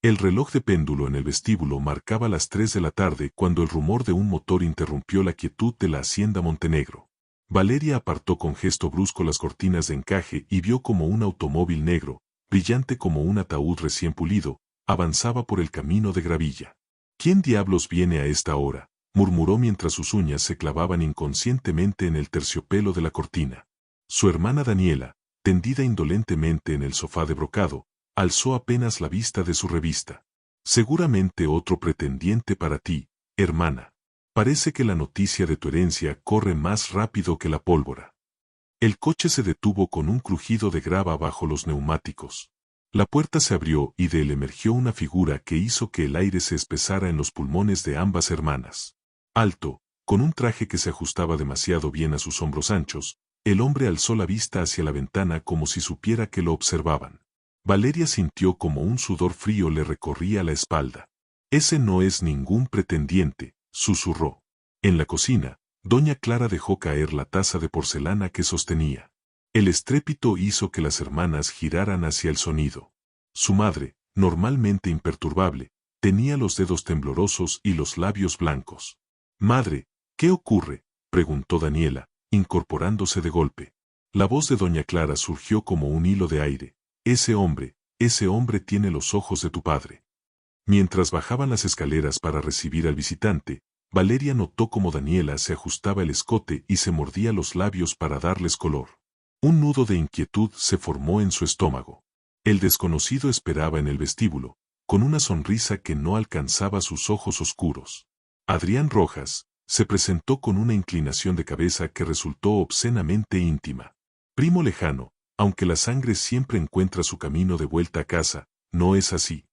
El reloj de péndulo en el vestíbulo marcaba las 3 de la tarde cuando el rumor de un motor interrumpió la quietud de la hacienda Montenegro. Valeria apartó con gesto brusco las cortinas de encaje y vio como un automóvil negro, brillante como un ataúd recién pulido, avanzaba por el camino de gravilla. ¿Quién diablos viene a esta hora?, murmuró mientras sus uñas se clavaban inconscientemente en el terciopelo de la cortina. Su hermana Daniela, tendida indolentemente en el sofá de brocado, alzó apenas la vista de su revista. Seguramente otro pretendiente para ti, hermana. Parece que la noticia de tu herencia corre más rápido que la pólvora. El coche se detuvo con un crujido de grava bajo los neumáticos. La puerta se abrió y de él emergió una figura que hizo que el aire se espesara en los pulmones de ambas hermanas. Alto, con un traje que se ajustaba demasiado bien a sus hombros anchos, el hombre alzó la vista hacia la ventana como si supiera que lo observaban. Valeria sintió como un sudor frío le recorría la espalda. Ese no es ningún pretendiente, susurró. En la cocina, doña Clara dejó caer la taza de porcelana que sostenía. El estrépito hizo que las hermanas giraran hacia el sonido. Su madre, normalmente imperturbable, tenía los dedos temblorosos y los labios blancos. «Madre, ¿qué ocurre?», preguntó Daniela, incorporándose de golpe. La voz de doña Clara surgió como un hilo de aire. Ese hombre tiene los ojos de tu padre». Mientras bajaban las escaleras para recibir al visitante, Valeria notó cómo Daniela se ajustaba el escote y se mordía los labios para darles color. Un nudo de inquietud se formó en su estómago. El desconocido esperaba en el vestíbulo, con una sonrisa que no alcanzaba sus ojos oscuros. Adrián Rojas se presentó con una inclinación de cabeza que resultó obscenamente íntima. Primo lejano, aunque la sangre siempre encuentra su camino de vuelta a casa, no es así.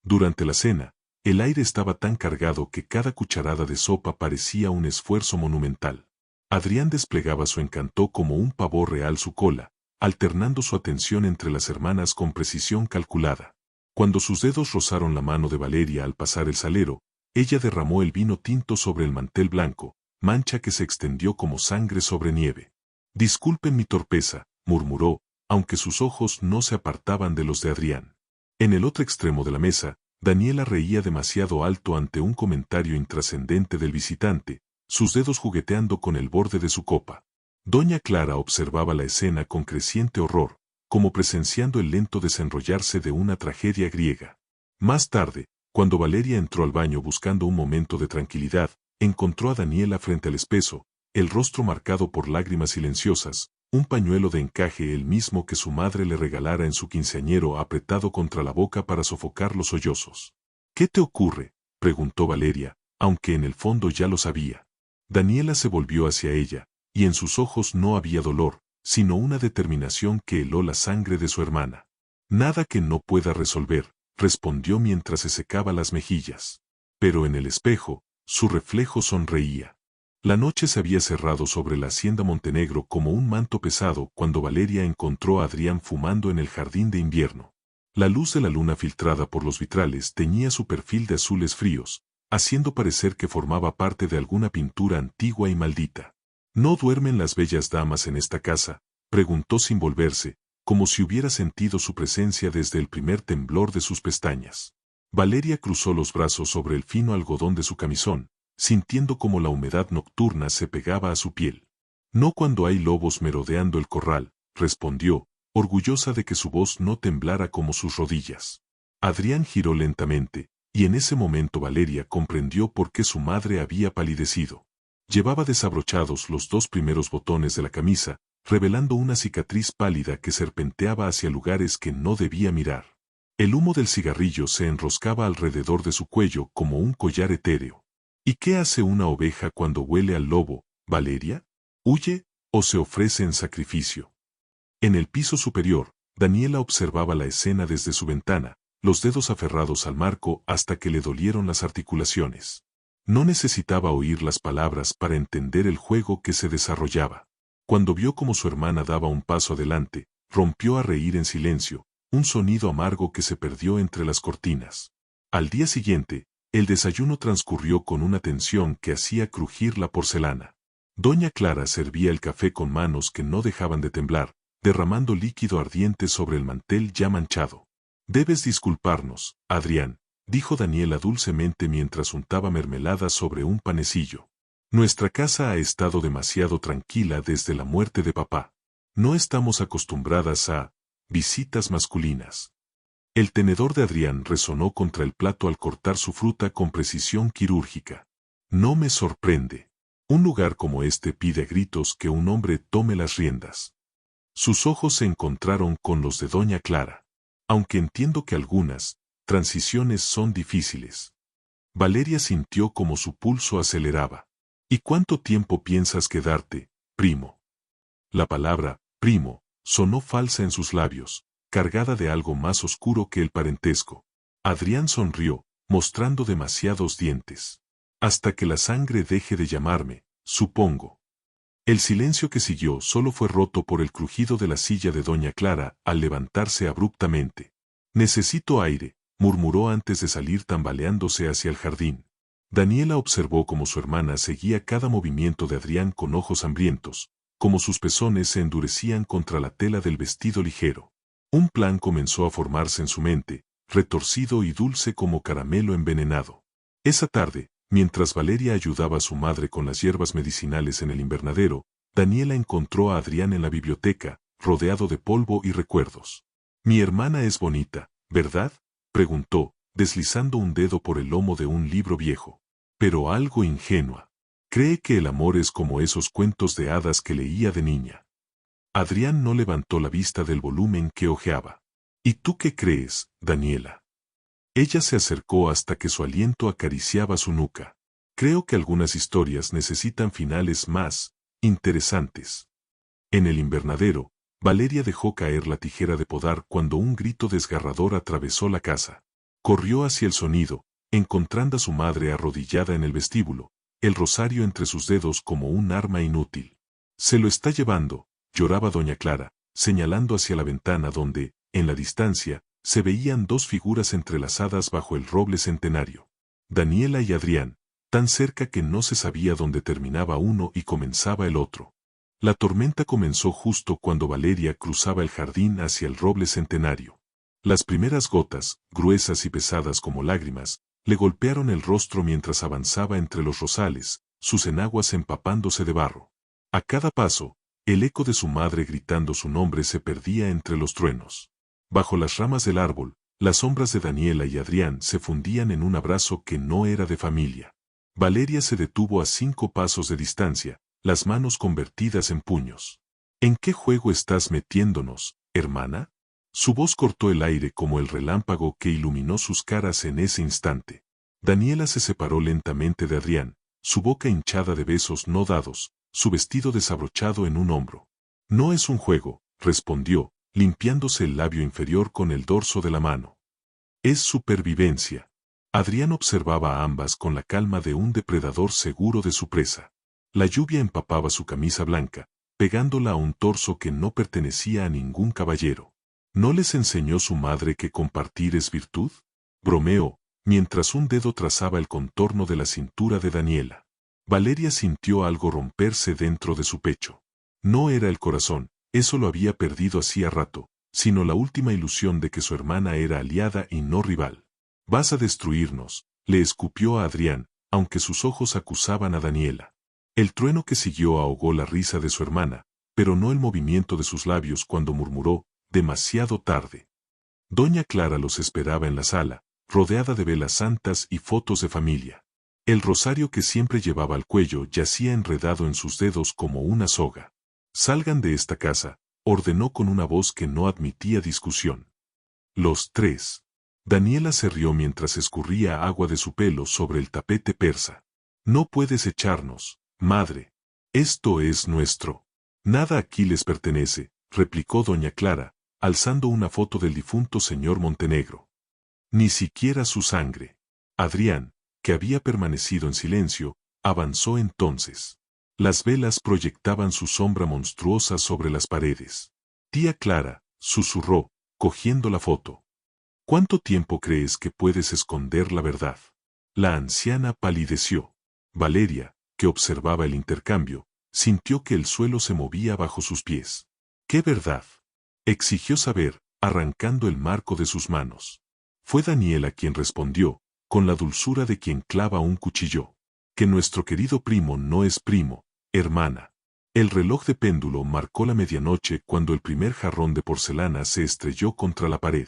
Durante la cena, el aire estaba tan cargado que cada cucharada de sopa parecía un esfuerzo monumental. Adrián desplegaba su encanto como un pavo real su cola, alternando su atención entre las hermanas con precisión calculada. Cuando sus dedos rozaron la mano de Valeria al pasar el salero, ella derramó el vino tinto sobre el mantel blanco, mancha que se extendió como sangre sobre nieve. «Disculpen mi torpeza», murmuró, aunque sus ojos no se apartaban de los de Adrián. En el otro extremo de la mesa, Daniela reía demasiado alto ante un comentario intrascendente del visitante, sus dedos jugueteando con el borde de su copa. Doña Clara observaba la escena con creciente horror, como presenciando el lento desenrollarse de una tragedia griega. Más tarde, cuando Valeria entró al baño buscando un momento de tranquilidad, encontró a Daniela frente al espejo, el rostro marcado por lágrimas silenciosas, un pañuelo de encaje el mismo que su madre le regalara en su quinceañero apretado contra la boca para sofocar los sollozos. «¿Qué te ocurre?», preguntó Valeria, aunque en el fondo ya lo sabía. Daniela se volvió hacia ella, y en sus ojos no había dolor, sino una determinación que heló la sangre de su hermana. «Nada que no pueda resolver», respondió mientras se secaba las mejillas. Pero en el espejo, su reflejo sonreía. La noche se había cerrado sobre la hacienda Montenegro como un manto pesado cuando Valeria encontró a Adrián fumando en el jardín de invierno. La luz de la luna filtrada por los vitrales teñía su perfil de azules fríos, haciendo parecer que formaba parte de alguna pintura antigua y maldita. «¿No duermen las bellas damas en esta casa?», preguntó sin volverse, como si hubiera sentido su presencia desde el primer temblor de sus pestañas. Valeria cruzó los brazos sobre el fino algodón de su camisón, sintiendo como la humedad nocturna se pegaba a su piel. «No cuando hay lobos merodeando el corral», respondió, orgullosa de que su voz no temblara como sus rodillas. Adrián giró lentamente, y en ese momento Valeria comprendió por qué su madre había palidecido. Llevaba desabrochados los 2 primeros botones de la camisa, revelando una cicatriz pálida que serpenteaba hacia lugares que no debía mirar. El humo del cigarrillo se enroscaba alrededor de su cuello como un collar etéreo. «¿Y qué hace una oveja cuando huele al lobo, Valeria? ¿Huye o se ofrece en sacrificio?». En el piso superior, Daniela observaba la escena desde su ventana, los dedos aferrados al marco hasta que le dolieron las articulaciones. No necesitaba oír las palabras para entender el juego que se desarrollaba. Cuando vio cómo su hermana daba un paso adelante, rompió a reír en silencio, un sonido amargo que se perdió entre las cortinas. Al día siguiente, el desayuno transcurrió con una tensión que hacía crujir la porcelana. Doña Clara servía el café con manos que no dejaban de temblar, derramando líquido ardiente sobre el mantel ya manchado. Debes disculparnos, Adrián, dijo Daniela dulcemente mientras untaba mermelada sobre un panecillo. Nuestra casa ha estado demasiado tranquila desde la muerte de papá. No estamos acostumbradas a visitas masculinas. El tenedor de Adrián resonó contra el plato al cortar su fruta con precisión quirúrgica. No me sorprende. Un lugar como este pide a gritos que un hombre tome las riendas. Sus ojos se encontraron con los de doña Clara. Aunque entiendo que algunas transiciones son difíciles. Valeria sintió como su pulso aceleraba. ¿Y cuánto tiempo piensas quedarte, primo? La palabra, primo, sonó falsa en sus labios, cargada de algo más oscuro que el parentesco. Adrián sonrió, mostrando demasiados dientes. Hasta que la sangre deje de llamarme, supongo. El silencio que siguió solo fue roto por el crujido de la silla de doña Clara al levantarse abruptamente. Necesito aire, murmuró antes de salir tambaleándose hacia el jardín. Daniela observó cómo su hermana seguía cada movimiento de Adrián con ojos hambrientos, como sus pezones se endurecían contra la tela del vestido ligero. Un plan comenzó a formarse en su mente, retorcido y dulce como caramelo envenenado. Esa tarde, mientras Valeria ayudaba a su madre con las hierbas medicinales en el invernadero, Daniela encontró a Adrián en la biblioteca, rodeado de polvo y recuerdos. «Mi hermana es bonita, ¿verdad?», preguntó, deslizando un dedo por el lomo de un libro viejo. Pero algo ingenua. Cree que el amor es como esos cuentos de hadas que leía de niña. Adrián no levantó la vista del volumen que hojeaba. «¿Y tú qué crees, Daniela?». Ella se acercó hasta que su aliento acariciaba su nuca. «Creo que algunas historias necesitan finales más interesantes». En el invernadero, Valeria dejó caer la tijera de podar cuando un grito desgarrador atravesó la casa. Corrió hacia el sonido, encontrando a su madre arrodillada en el vestíbulo, el rosario entre sus dedos como un arma inútil. «Se lo está llevando», lloraba doña Clara, señalando hacia la ventana donde, en la distancia, se veían dos figuras entrelazadas bajo el roble centenario. Daniela y Adrián, tan cerca que no se sabía dónde terminaba uno y comenzaba el otro. La tormenta comenzó justo cuando Valeria cruzaba el jardín hacia el roble centenario. Las primeras gotas, gruesas y pesadas como lágrimas, le golpearon el rostro mientras avanzaba entre los rosales, sus enaguas empapándose de barro. A cada paso, el eco de su madre gritando su nombre se perdía entre los truenos. Bajo las ramas del árbol, las sombras de Daniela y Adrián se fundían en un abrazo que no era de familia. Valeria se detuvo a 5 pasos de distancia, las manos convertidas en puños. «¿En qué juego estás metiéndonos, hermana?». Su voz cortó el aire como el relámpago que iluminó sus caras en ese instante. Daniela se separó lentamente de Adrián, su boca hinchada de besos no dados, su vestido desabrochado en un hombro. «No es un juego», respondió, limpiándose el labio inferior con el dorso de la mano. «Es supervivencia». Adrián observaba a ambas con la calma de un depredador seguro de su presa. La lluvia empapaba su camisa blanca, pegándola a un torso que no pertenecía a ningún caballero. «¿No les enseñó su madre que compartir es virtud?», bromeó, mientras un dedo trazaba el contorno de la cintura de Daniela. Valeria sintió algo romperse dentro de su pecho. No era el corazón, eso lo había perdido hacía rato, sino la última ilusión de que su hermana era aliada y no rival. «Vas a destruirnos», le escupió a Adrián, aunque sus ojos acusaban a Daniela. El trueno que siguió ahogó la risa de su hermana, pero no el movimiento de sus labios cuando murmuró, «demasiado tarde». Doña Clara los esperaba en la sala, rodeada de velas santas y fotos de familia. El rosario que siempre llevaba al cuello yacía enredado en sus dedos como una soga. «Salgan de esta casa», ordenó con una voz que no admitía discusión. Los 3. Daniela se rió mientras escurría agua de su pelo sobre el tapete persa. «No puedes echarnos, madre. Esto es nuestro. Nada aquí les pertenece», replicó doña Clara, alzando una foto del difunto señor Montenegro. «Ni siquiera su sangre». Adrián, que había permanecido en silencio, avanzó entonces. Las velas proyectaban su sombra monstruosa sobre las paredes. «Tía Clara», susurró, cogiendo la foto. «¿Cuánto tiempo crees que puedes esconder la verdad?». La anciana palideció. Valeria, que observaba el intercambio, sintió que el suelo se movía bajo sus pies. «¿Qué verdad?», exigió saber, arrancando el marco de sus manos. Fue Daniela quien respondió, con la dulzura de quien clava un cuchillo, que nuestro querido primo no es primo, hermana. El reloj de péndulo marcó la medianoche cuando el primer jarrón de porcelana se estrelló contra la pared.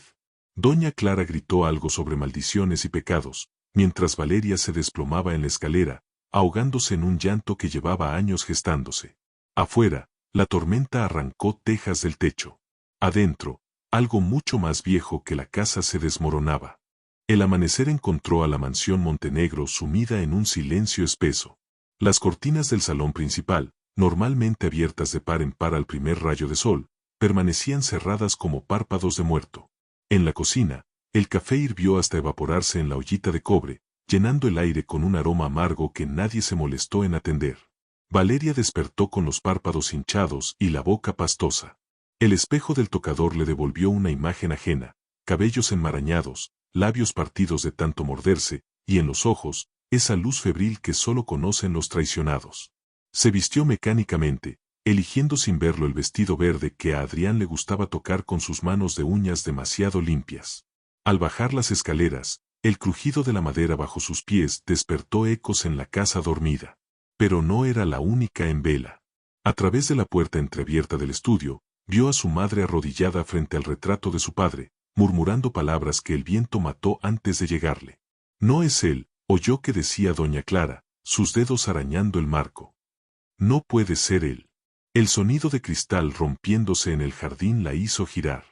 Doña Clara gritó algo sobre maldiciones y pecados, mientras Valeria se desplomaba en la escalera, ahogándose en un llanto que llevaba años gestándose. Afuera, la tormenta arrancó tejas del techo. Adentro, algo mucho más viejo que la casa se desmoronaba. El amanecer encontró a la mansión Montenegro sumida en un silencio espeso. Las cortinas del salón principal, normalmente abiertas de par en par al primer rayo de sol, permanecían cerradas como párpados de muerto. En la cocina, el café hirvió hasta evaporarse en la ollita de cobre, llenando el aire con un aroma amargo que nadie se molestó en atender. Valeria despertó con los párpados hinchados y la boca pastosa. El espejo del tocador le devolvió una imagen ajena, cabellos enmarañados, labios partidos de tanto morderse, y en los ojos, esa luz febril que solo conocen los traicionados. Se vistió mecánicamente, eligiendo sin verlo el vestido verde que a Adrián le gustaba tocar con sus manos de uñas demasiado limpias. Al bajar las escaleras, el crujido de la madera bajo sus pies despertó ecos en la casa dormida. Pero no era la única en vela. A través de la puerta entreabierta del estudio, vio a su madre arrodillada frente al retrato de su padre, murmurando palabras que el viento mató antes de llegarle. No es él, oyó que decía doña Clara, sus dedos arañando el marco. No puede ser él. El sonido de cristal rompiéndose en el jardín la hizo girar.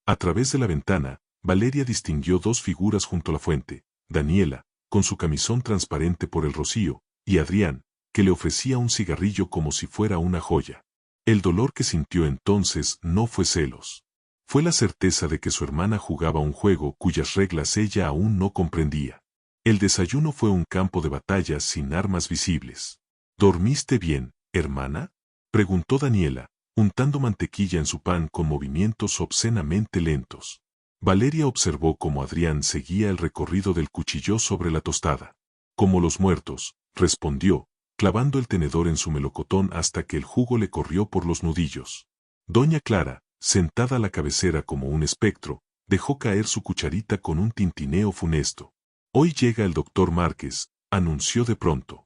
A través de la ventana, Valeria distinguió dos figuras junto a la fuente, Daniela, con su camisón transparente por el rocío, y Adrián, que le ofrecía un cigarrillo como si fuera una joya. El dolor que sintió entonces no fue celos. Fue la certeza de que su hermana jugaba un juego cuyas reglas ella aún no comprendía. El desayuno fue un campo de batalla sin armas visibles. ¿Dormiste bien, hermana?, preguntó Daniela, untando mantequilla en su pan con movimientos obscenamente lentos. Valeria observó cómo Adrián seguía el recorrido del cuchillo sobre la tostada. Como los muertos, respondió, clavando el tenedor en su melocotón hasta que el jugo le corrió por los nudillos. Doña Clara, sentada a la cabecera como un espectro, dejó caer su cucharita con un tintineo funesto. Hoy llega el doctor Márquez, anunció de pronto.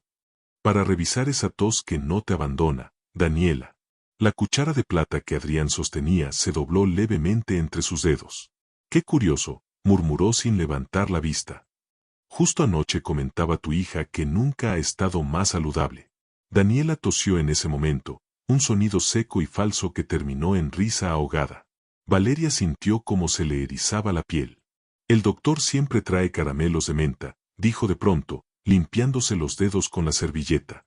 Para revisar esa tos que no te abandona, Daniela. La cuchara de plata que Adrián sostenía se dobló levemente entre sus dedos. Qué curioso, murmuró sin levantar la vista. Justo anoche comentaba tu hija que nunca ha estado más saludable. Daniela tosió en ese momento, un sonido seco y falso que terminó en risa ahogada. Valeria sintió como se le erizaba la piel. El doctor siempre trae caramelos de menta, dijo de pronto, limpiándose los dedos con la servilleta.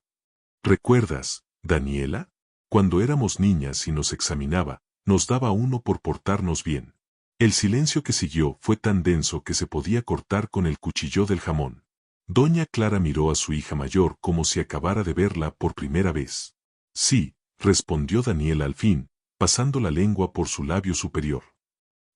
¿Recuerdas, Daniela? Cuando éramos niñas y nos examinaba, nos daba uno por portarnos bien. El silencio que siguió fue tan denso que se podía cortar con el cuchillo del jamón. Doña Clara miró a su hija mayor como si acabara de verla por primera vez. Sí, respondió Daniela al fin, pasando la lengua por su labio superior.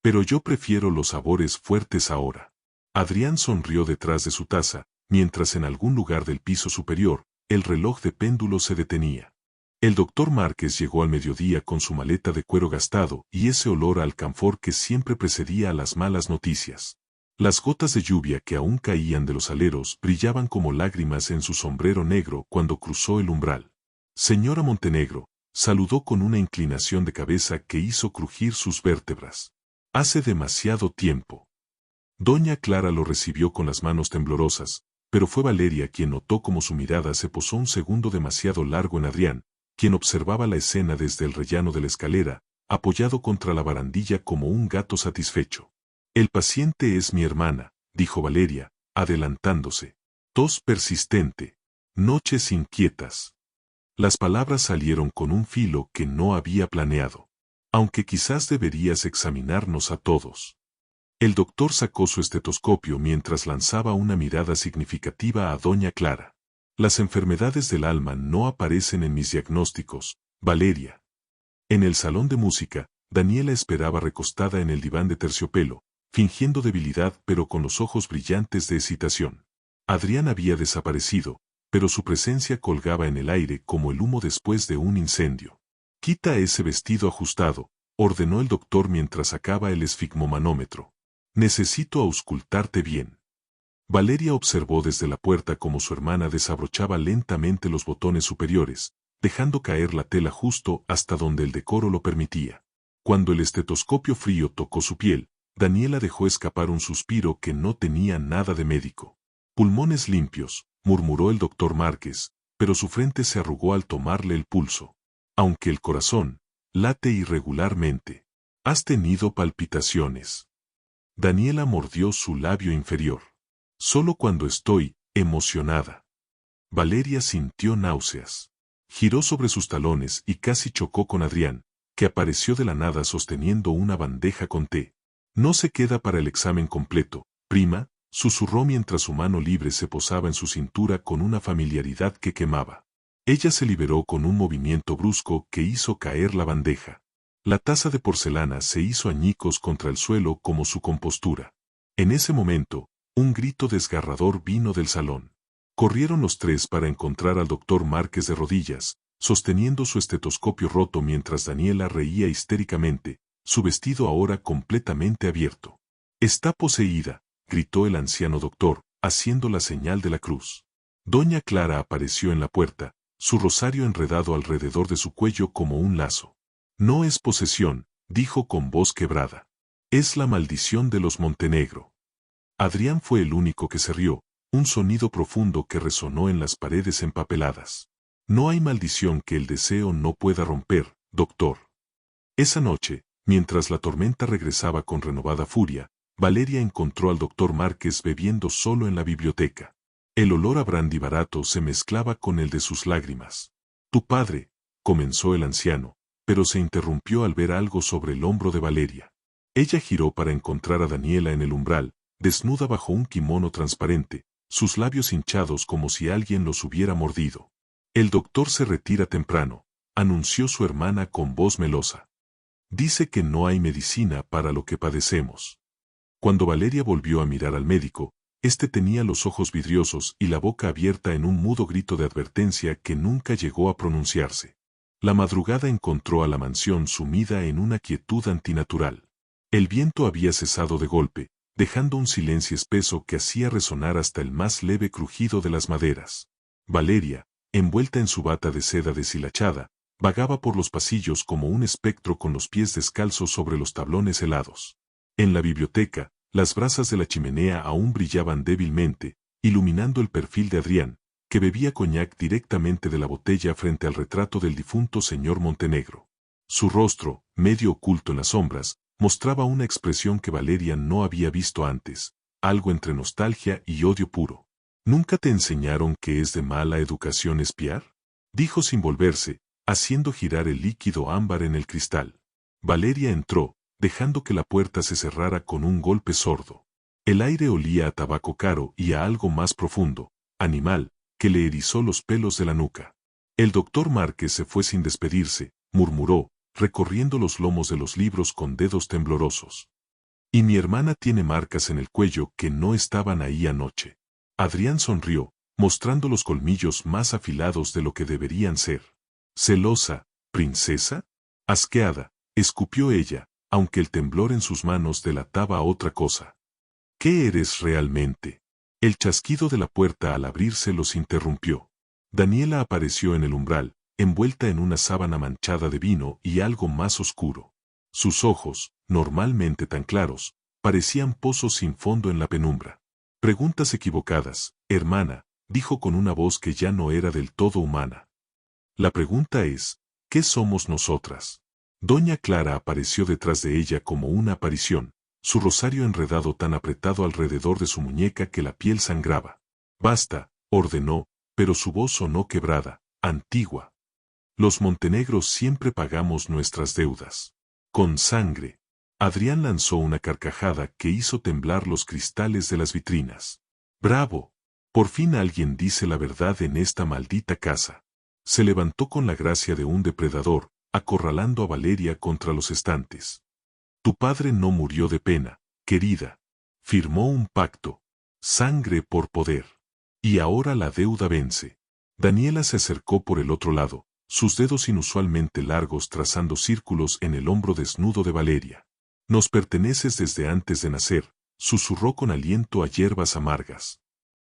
Pero yo prefiero los sabores fuertes ahora. Adrián sonrió detrás de su taza, mientras en algún lugar del piso superior, el reloj de péndulo se detenía. El doctor Márquez llegó al mediodía con su maleta de cuero gastado y ese olor a alcanfor que siempre precedía a las malas noticias. Las gotas de lluvia que aún caían de los aleros brillaban como lágrimas en su sombrero negro cuando cruzó el umbral. Señora Montenegro, saludó con una inclinación de cabeza que hizo crujir sus vértebras. Hace demasiado tiempo. Doña Clara lo recibió con las manos temblorosas, pero fue Valeria quien notó cómo su mirada se posó un segundo demasiado largo en Adrián, quien observaba la escena desde el rellano de la escalera, apoyado contra la barandilla como un gato satisfecho. El paciente es mi hermana, dijo Valeria, adelantándose. Tos persistente. Noches inquietas. Las palabras salieron con un filo que no había planeado. Aunque quizás deberías examinarnos a todos. El doctor sacó su estetoscopio mientras lanzaba una mirada significativa a doña Clara. Las enfermedades del alma no aparecen en mis diagnósticos, Valeria. En el salón de música, Daniela esperaba recostada en el diván de terciopelo, fingiendo debilidad pero con los ojos brillantes de excitación. Adrián había desaparecido, pero su presencia colgaba en el aire como el humo después de un incendio. Quita ese vestido ajustado, ordenó el doctor mientras sacaba el esfigmomanómetro. Necesito auscultarte bien. Valeria observó desde la puerta cómo su hermana desabrochaba lentamente los botones superiores, dejando caer la tela justo hasta donde el decoro lo permitía. Cuando el estetoscopio frío tocó su piel, Daniela dejó escapar un suspiro que no tenía nada de médico. Pulmones limpios, murmuró el doctor Márquez, pero su frente se arrugó al tomarle el pulso. Aunque el corazón late irregularmente. ¿Has tenido palpitaciones? Daniela mordió su labio inferior. Solo cuando estoy emocionada. Valeria sintió náuseas. Giró sobre sus talones y casi chocó con Adrián, que apareció de la nada sosteniendo una bandeja con té. No se queda para el examen completo, prima, susurró mientras su mano libre se posaba en su cintura con una familiaridad que quemaba. Ella se liberó con un movimiento brusco que hizo caer la bandeja. La taza de porcelana se hizo añicos contra el suelo como su compostura. En ese momento, un grito desgarrador vino del salón. Corrieron los tres para encontrar al doctor Márquez de rodillas, sosteniendo su estetoscopio roto mientras Daniela reía histéricamente, su vestido ahora completamente abierto. «Está poseída», gritó el anciano doctor, haciendo la señal de la cruz. Doña Clara apareció en la puerta, su rosario enredado alrededor de su cuello como un lazo. «No es posesión», dijo con voz quebrada. «Es la maldición de los Montenegro». Adrián fue el único que se rió, un sonido profundo que resonó en las paredes empapeladas. «No hay maldición que el deseo no pueda romper, doctor». Esa noche, mientras la tormenta regresaba con renovada furia, Valeria encontró al doctor Márquez bebiendo solo en la biblioteca. El olor a brandy barato se mezclaba con el de sus lágrimas. «Tu padre», comenzó el anciano, pero se interrumpió al ver algo sobre el hombro de Valeria. Ella giró para encontrar a Daniela en el umbral, desnuda bajo un kimono transparente, sus labios hinchados como si alguien los hubiera mordido. «El doctor se retira temprano», anunció su hermana con voz melosa. «Dice que no hay medicina para lo que padecemos». Cuando Valeria volvió a mirar al médico, este tenía los ojos vidriosos y la boca abierta en un mudo grito de advertencia que nunca llegó a pronunciarse. La madrugada encontró a la mansión sumida en una quietud antinatural. El viento había cesado de golpe, dejando un silencio espeso que hacía resonar hasta el más leve crujido de las maderas. Valeria, envuelta en su bata de seda deshilachada, vagaba por los pasillos como un espectro con los pies descalzos sobre los tablones helados. En la biblioteca, las brasas de la chimenea aún brillaban débilmente, iluminando el perfil de Adrián, que bebía coñac directamente de la botella frente al retrato del difunto señor Montenegro. Su rostro, medio oculto en las sombras, mostraba una expresión que Valeria no había visto antes, algo entre nostalgia y odio puro. «¿Nunca te enseñaron que es de mala educación espiar?», dijo sin volverse, haciendo girar el líquido ámbar en el cristal. Valeria entró, dejando que la puerta se cerrara con un golpe sordo. El aire olía a tabaco caro y a algo más profundo, animal, que le erizó los pelos de la nuca. El doctor Márquez se fue sin despedirse, murmuró, recorriendo los lomos de los libros con dedos temblorosos. «Y mi hermana tiene marcas en el cuello que no estaban ahí anoche». Adrián sonrió, mostrando los colmillos más afilados de lo que deberían ser. «¿Celosa, princesa?». Asqueada, escupió ella, aunque el temblor en sus manos delataba otra cosa. «¿Qué eres realmente?». El chasquido de la puerta al abrirse los interrumpió. Daniela apareció en el umbral, envuelta en una sábana manchada de vino y algo más oscuro. Sus ojos, normalmente tan claros, parecían pozos sin fondo en la penumbra. «Preguntas equivocadas, hermana», dijo con una voz que ya no era del todo humana. «La pregunta es, ¿qué somos nosotras?». Doña Clara apareció detrás de ella como una aparición, su rosario enredado tan apretado alrededor de su muñeca que la piel sangraba. «Basta», ordenó, pero su voz sonó quebrada, antigua. «Los Montenegros siempre pagamos nuestras deudas. Con sangre». Adrián lanzó una carcajada que hizo temblar los cristales de las vitrinas. «¡Bravo! Por fin alguien dice la verdad en esta maldita casa». Se levantó con la gracia de un depredador, acorralando a Valeria contra los estantes. «Tu padre no murió de pena, querida. Firmó un pacto. Sangre por poder. Y ahora la deuda vence». Daniela se acercó por el otro lado, sus dedos inusualmente largos trazando círculos en el hombro desnudo de Valeria. «Nos perteneces desde antes de nacer», susurró con aliento a hierbas amargas.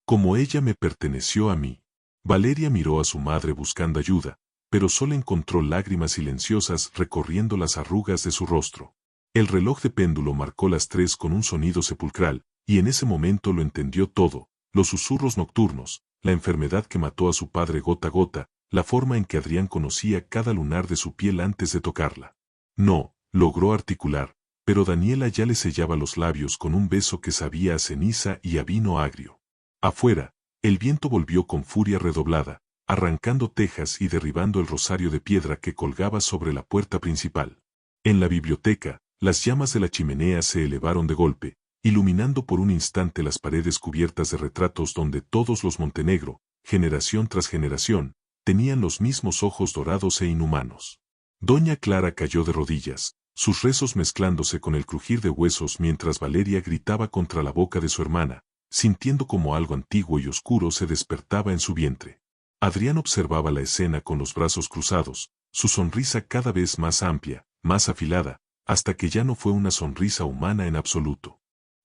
«Como ella me perteneció a mí». Valeria miró a su madre buscando ayuda, pero solo encontró lágrimas silenciosas recorriendo las arrugas de su rostro. El reloj de péndulo marcó las 3 con un sonido sepulcral, y en ese momento lo entendió todo: los susurros nocturnos, la enfermedad que mató a su padre gota a gota, la forma en que Adrián conocía cada lunar de su piel antes de tocarla. «No», logró articular, pero Daniela ya le sellaba los labios con un beso que sabía a ceniza y a vino agrio. Afuera, el viento volvió con furia redoblada, arrancando tejas y derribando el rosario de piedra que colgaba sobre la puerta principal. En la biblioteca, las llamas de la chimenea se elevaron de golpe, iluminando por un instante las paredes cubiertas de retratos donde todos los Montenegro, generación tras generación, tenían los mismos ojos dorados e inhumanos. Doña Clara cayó de rodillas, sus rezos mezclándose con el crujir de huesos mientras Valeria gritaba contra la boca de su hermana, sintiendo como algo antiguo y oscuro se despertaba en su vientre. Adrián observaba la escena con los brazos cruzados, su sonrisa cada vez más amplia, más afilada, hasta que ya no fue una sonrisa humana en absoluto.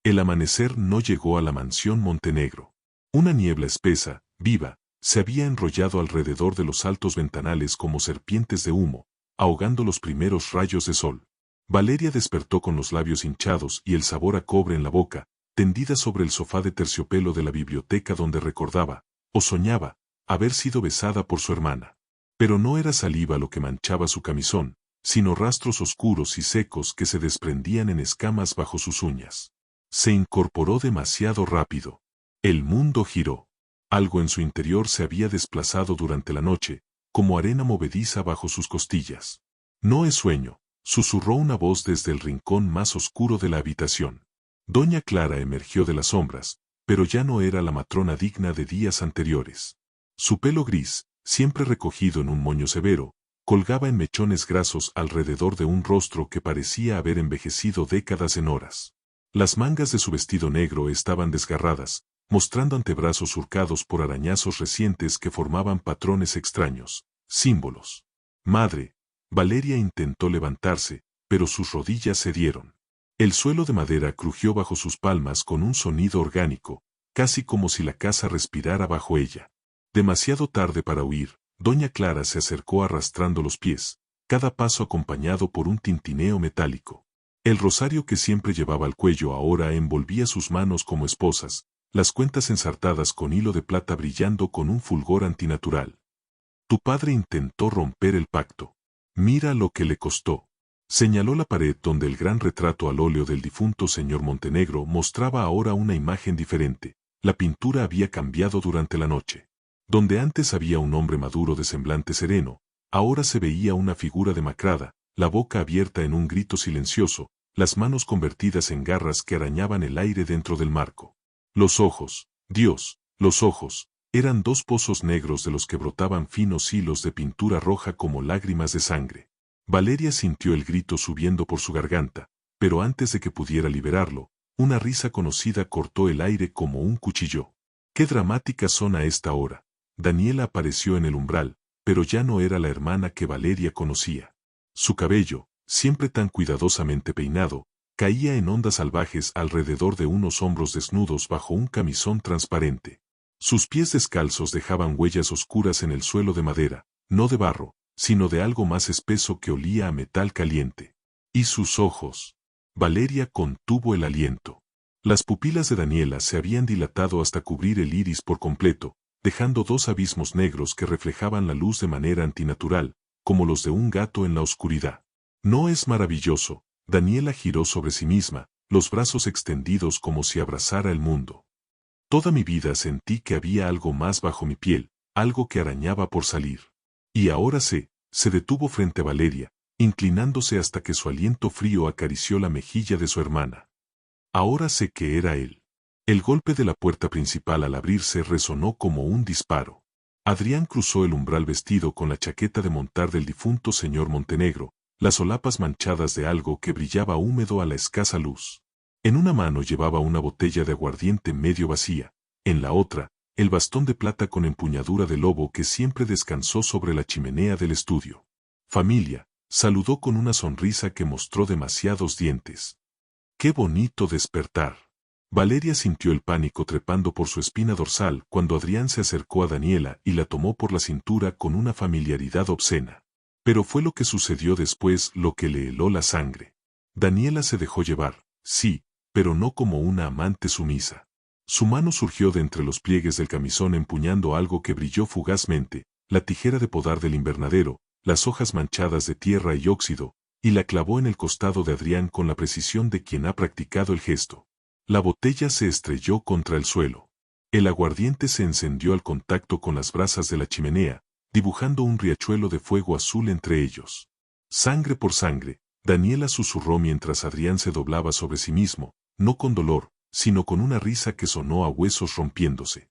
El amanecer no llegó a la mansión Montenegro. Una niebla espesa, viva, se había enrollado alrededor de los altos ventanales como serpientes de humo, ahogando los primeros rayos de sol. Valeria despertó con los labios hinchados y el sabor a cobre en la boca, tendida sobre el sofá de terciopelo de la biblioteca donde recordaba, o soñaba, haber sido besada por su hermana. Pero no era saliva lo que manchaba su camisón, sino rastros oscuros y secos que se desprendían en escamas bajo sus uñas. Se incorporó demasiado rápido. El mundo giró. Algo en su interior se había desplazado durante la noche, como arena movediza bajo sus costillas. «No es sueño», susurró una voz desde el rincón más oscuro de la habitación. Doña Clara emergió de las sombras, pero ya no era la matrona digna de días anteriores. Su pelo gris, siempre recogido en un moño severo, colgaba en mechones grasos alrededor de un rostro que parecía haber envejecido décadas en horas. Las mangas de su vestido negro estaban desgarradas, mostrando antebrazos surcados por arañazos recientes que formaban patrones extraños, símbolos. «Madre», Valeria intentó levantarse, pero sus rodillas cedieron. El suelo de madera crujió bajo sus palmas con un sonido orgánico, casi como si la casa respirara bajo ella. Demasiado tarde para huir, Doña Clara se acercó arrastrando los pies, cada paso acompañado por un tintineo metálico. El rosario que siempre llevaba al cuello ahora envolvía sus manos como esposas, las cuentas ensartadas con hilo de plata brillando con un fulgor antinatural. «Tu padre intentó romper el pacto. Mira lo que le costó». Señaló la pared donde el gran retrato al óleo del difunto señor Montenegro mostraba ahora una imagen diferente. La pintura había cambiado durante la noche. Donde antes había un hombre maduro de semblante sereno, ahora se veía una figura demacrada, la boca abierta en un grito silencioso, las manos convertidas en garras que arañaban el aire dentro del marco. Los ojos, Dios, los ojos, eran 2 pozos negros de los que brotaban finos hilos de pintura roja como lágrimas de sangre. Valeria sintió el grito subiendo por su garganta, pero antes de que pudiera liberarlo, una risa conocida cortó el aire como un cuchillo. «Qué dramáticas son a esta hora». Daniela apareció en el umbral, pero ya no era la hermana que Valeria conocía. Su cabello, siempre tan cuidadosamente peinado, caía en ondas salvajes alrededor de unos hombros desnudos bajo un camisón transparente. Sus pies descalzos dejaban huellas oscuras en el suelo de madera, no de barro, sino de algo más espeso que olía a metal caliente. Y sus ojos. Valeria contuvo el aliento. Las pupilas de Daniela se habían dilatado hasta cubrir el iris por completo, dejando 2 abismos negros que reflejaban la luz de manera antinatural, como los de un gato en la oscuridad. «¿No es maravilloso?». Daniela giró sobre sí misma, los brazos extendidos como si abrazara el mundo. «Toda mi vida sentí que había algo más bajo mi piel, algo que arañaba por salir. Y ahora sé». Se detuvo frente a Valeria, inclinándose hasta que su aliento frío acarició la mejilla de su hermana. «Ahora sé que era él». El golpe de la puerta principal al abrirse resonó como un disparo. Adrián cruzó el umbral vestido con la chaqueta de montar del difunto señor Montenegro, las solapas manchadas de algo que brillaba húmedo a la escasa luz. En una mano llevaba una botella de aguardiente medio vacía, en la otra, el bastón de plata con empuñadura de lobo que siempre descansó sobre la chimenea del estudio. Familia, saludó con una sonrisa que mostró demasiados dientes. ¡Qué bonito despertar! Valeria sintió el pánico trepando por su espina dorsal cuando Adrián se acercó a Daniela y la tomó por la cintura con una familiaridad obscena. Pero fue lo que sucedió después lo que le heló la sangre. Daniela se dejó llevar, sí, pero no como una amante sumisa. Su mano surgió de entre los pliegues del camisón empuñando algo que brilló fugazmente, la tijera de podar del invernadero, las hojas manchadas de tierra y óxido, y la clavó en el costado de Adrián con la precisión de quien ha practicado el gesto. La botella se estrelló contra el suelo. El aguardiente se encendió al contacto con las brasas de la chimenea, dibujando un riachuelo de fuego azul entre ellos. Sangre por sangre, Daniela susurró mientras Adrián se doblaba sobre sí mismo, no con dolor, sino con una risa que sonó a huesos rompiéndose.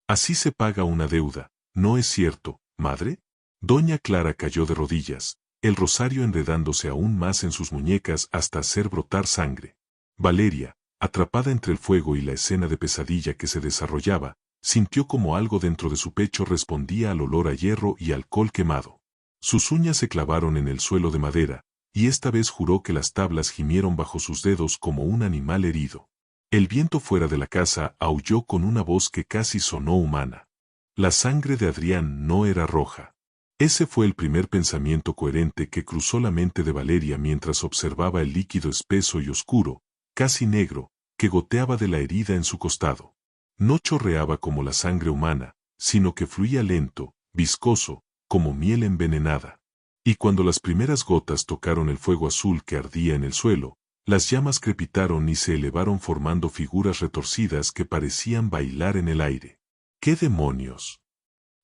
Así se paga una deuda, ¿no es cierto, madre? Doña Clara cayó de rodillas, el rosario enredándose aún más en sus muñecas hasta hacer brotar sangre. Valeria, atrapada entre el fuego y la escena de pesadilla que se desarrollaba, sintió como algo dentro de su pecho respondía al olor a hierro y alcohol quemado. Sus uñas se clavaron en el suelo de madera, y esta vez juró que las tablas gimieron bajo sus dedos como un animal herido. El viento fuera de la casa aulló con una voz que casi sonó humana. La sangre de Adrián no era roja. Ese fue el primer pensamiento coherente que cruzó la mente de Valeria mientras observaba el líquido espeso y oscuro, casi negro, que goteaba de la herida en su costado. No chorreaba como la sangre humana, sino que fluía lento, viscoso, como miel envenenada. Y cuando las primeras gotas tocaron el fuego azul que ardía en el suelo, las llamas crepitaron y se elevaron formando figuras retorcidas que parecían bailar en el aire. ¡Qué demonios!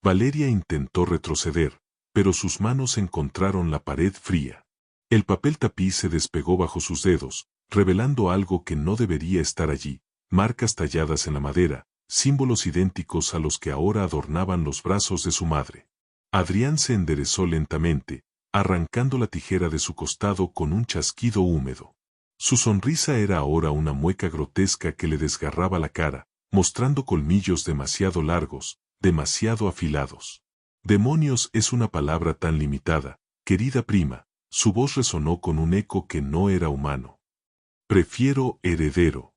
Valeria intentó retroceder, pero sus manos encontraron la pared fría. El papel tapiz se despegó bajo sus dedos, revelando algo que no debería estar allí, marcas talladas en la madera, símbolos idénticos a los que ahora adornaban los brazos de su madre. Adrián se enderezó lentamente, arrancando la tijera de su costado con un chasquido húmedo. Su sonrisa era ahora una mueca grotesca que le desgarraba la cara, mostrando colmillos demasiado largos, demasiado afilados. Demonios es una palabra tan limitada, querida prima, su voz resonó con un eco que no era humano. Prefiero heredero.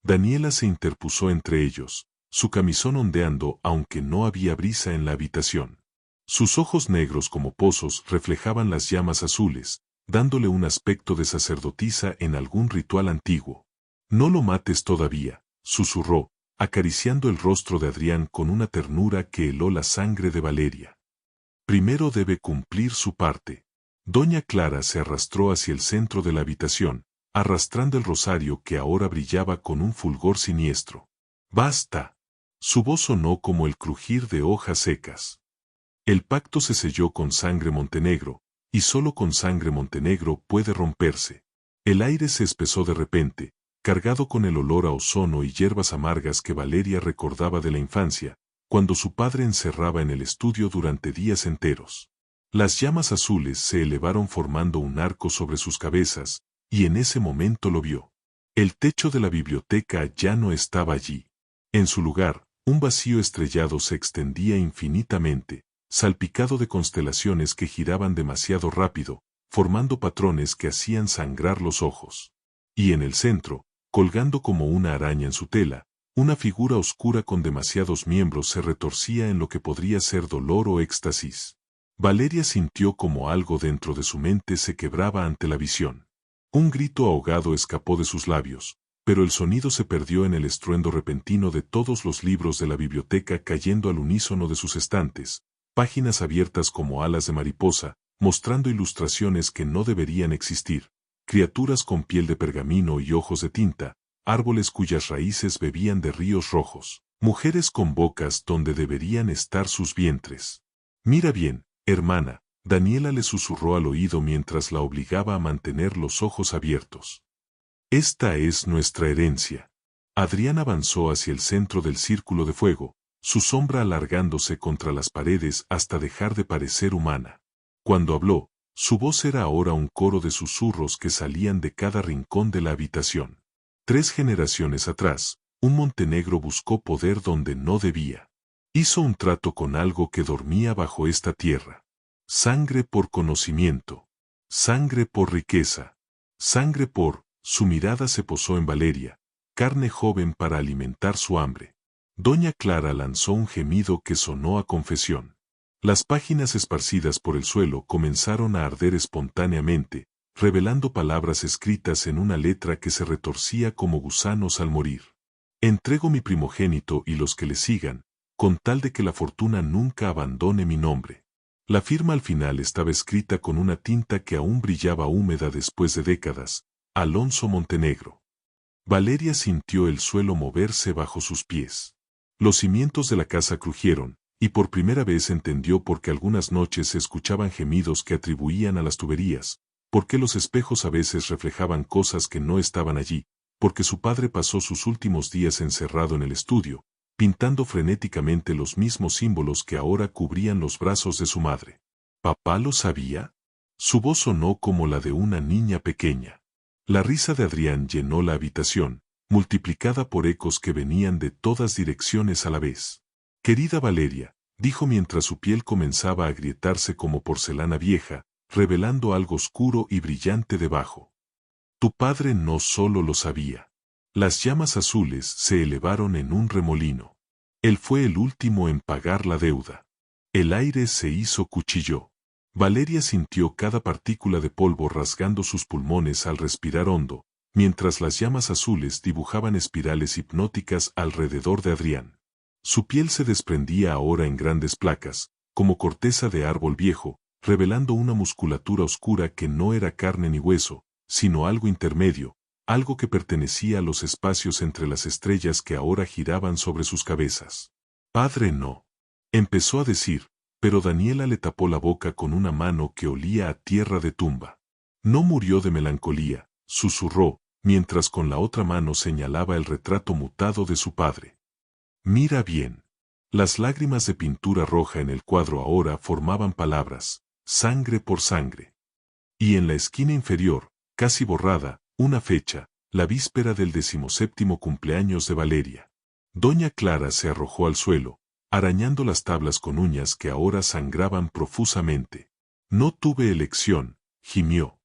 Daniela se interpuso entre ellos, su camisón ondeando aunque no había brisa en la habitación. Sus ojos negros como pozos reflejaban las llamas azules, dándole un aspecto de sacerdotisa en algún ritual antiguo. No lo mates todavía, susurró, acariciando el rostro de Adrián con una ternura que heló la sangre de Valeria. Primero debe cumplir su parte. Doña Clara se arrastró hacia el centro de la habitación, arrastrando el rosario que ahora brillaba con un fulgor siniestro. ¡Basta! Su voz sonó como el crujir de hojas secas. El pacto se selló con sangre Montenegro, y solo con sangre Montenegro puede romperse. El aire se espesó de repente, cargado con el olor a ozono y hierbas amargas que Valeria recordaba de la infancia, cuando su padre encerraba en el estudio durante días enteros. Las llamas azules se elevaron formando un arco sobre sus cabezas, y en ese momento lo vio. El techo de la biblioteca ya no estaba allí. En su lugar, un vacío estrellado se extendía infinitamente, salpicado de constelaciones que giraban demasiado rápido, formando patrones que hacían sangrar los ojos. Y en el centro, colgando como una araña en su tela, una figura oscura con demasiados miembros se retorcía en lo que podría ser dolor o éxtasis. Valeria sintió como algo dentro de su mente se quebraba ante la visión. Un grito ahogado escapó de sus labios, pero el sonido se perdió en el estruendo repentino de todos los libros de la biblioteca cayendo al unísono de sus estantes, páginas abiertas como alas de mariposa, mostrando ilustraciones que no deberían existir, criaturas con piel de pergamino y ojos de tinta, árboles cuyas raíces bebían de ríos rojos, mujeres con bocas donde deberían estar sus vientres. Mira bien, hermana, Daniela le susurró al oído mientras la obligaba a mantener los ojos abiertos. Esta es nuestra herencia. Adrián avanzó hacia el centro del círculo de fuego, su sombra alargándose contra las paredes hasta dejar de parecer humana. Cuando habló, su voz era ahora un coro de susurros que salían de cada rincón de la habitación. 3 generaciones atrás, Un Montenegro buscó poder donde no debía. Hizo un trato con algo que dormía bajo esta tierra. Sangre por conocimiento. Sangre por riqueza. Sangre por... Su mirada se posó en Valeria, carne joven para alimentar su hambre. Doña Clara lanzó un gemido que sonó a confesión. Las páginas esparcidas por el suelo comenzaron a arder espontáneamente, revelando palabras escritas en una letra que se retorcía como gusanos al morir. Entrego mi primogénito y los que le sigan, con tal de que la fortuna nunca abandone mi nombre. La firma al final estaba escrita con una tinta que aún brillaba húmeda después de décadas: Alonso Montenegro. Valeria sintió el suelo moverse bajo sus pies. Los cimientos de la casa crujieron, y por primera vez entendió por qué algunas noches se escuchaban gemidos que atribuían a las tuberías, por qué los espejos a veces reflejaban cosas que no estaban allí, porque su padre pasó sus últimos días encerrado en el estudio, pintando frenéticamente los mismos símbolos que ahora cubrían los brazos de su madre. ¿Papá lo sabía? Su voz sonó como la de una niña pequeña. La risa de Adrián llenó la habitación, multiplicada por ecos que venían de todas direcciones a la vez. Querida Valeria, dijo mientras su piel comenzaba a agrietarse como porcelana vieja, revelando algo oscuro y brillante debajo. Tu padre no solo lo sabía. Las llamas azules se elevaron en un remolino. Él fue el último en pagar la deuda. El aire se hizo cuchillo. Valeria sintió cada partícula de polvo rasgando sus pulmones al respirar hondo, mientras las llamas azules dibujaban espirales hipnóticas alrededor de Adrián. Su piel se desprendía ahora en grandes placas, como corteza de árbol viejo, revelando una musculatura oscura que no era carne ni hueso, sino algo intermedio, algo que pertenecía a los espacios entre las estrellas que ahora giraban sobre sus cabezas. Padre no. Empezó a decir, pero Daniela le tapó la boca con una mano que olía a tierra de tumba. No murió de melancolía, susurró, mientras con la otra mano señalaba el retrato mutado de su padre. Mira bien. Las lágrimas de pintura roja en el cuadro ahora formaban palabras, sangre por sangre. Y en la esquina inferior, casi borrada, una fecha, la víspera del 17º cumpleaños de Valeria. Doña Clara se arrojó al suelo, arañando las tablas con uñas que ahora sangraban profusamente. No tuve elección, gimió.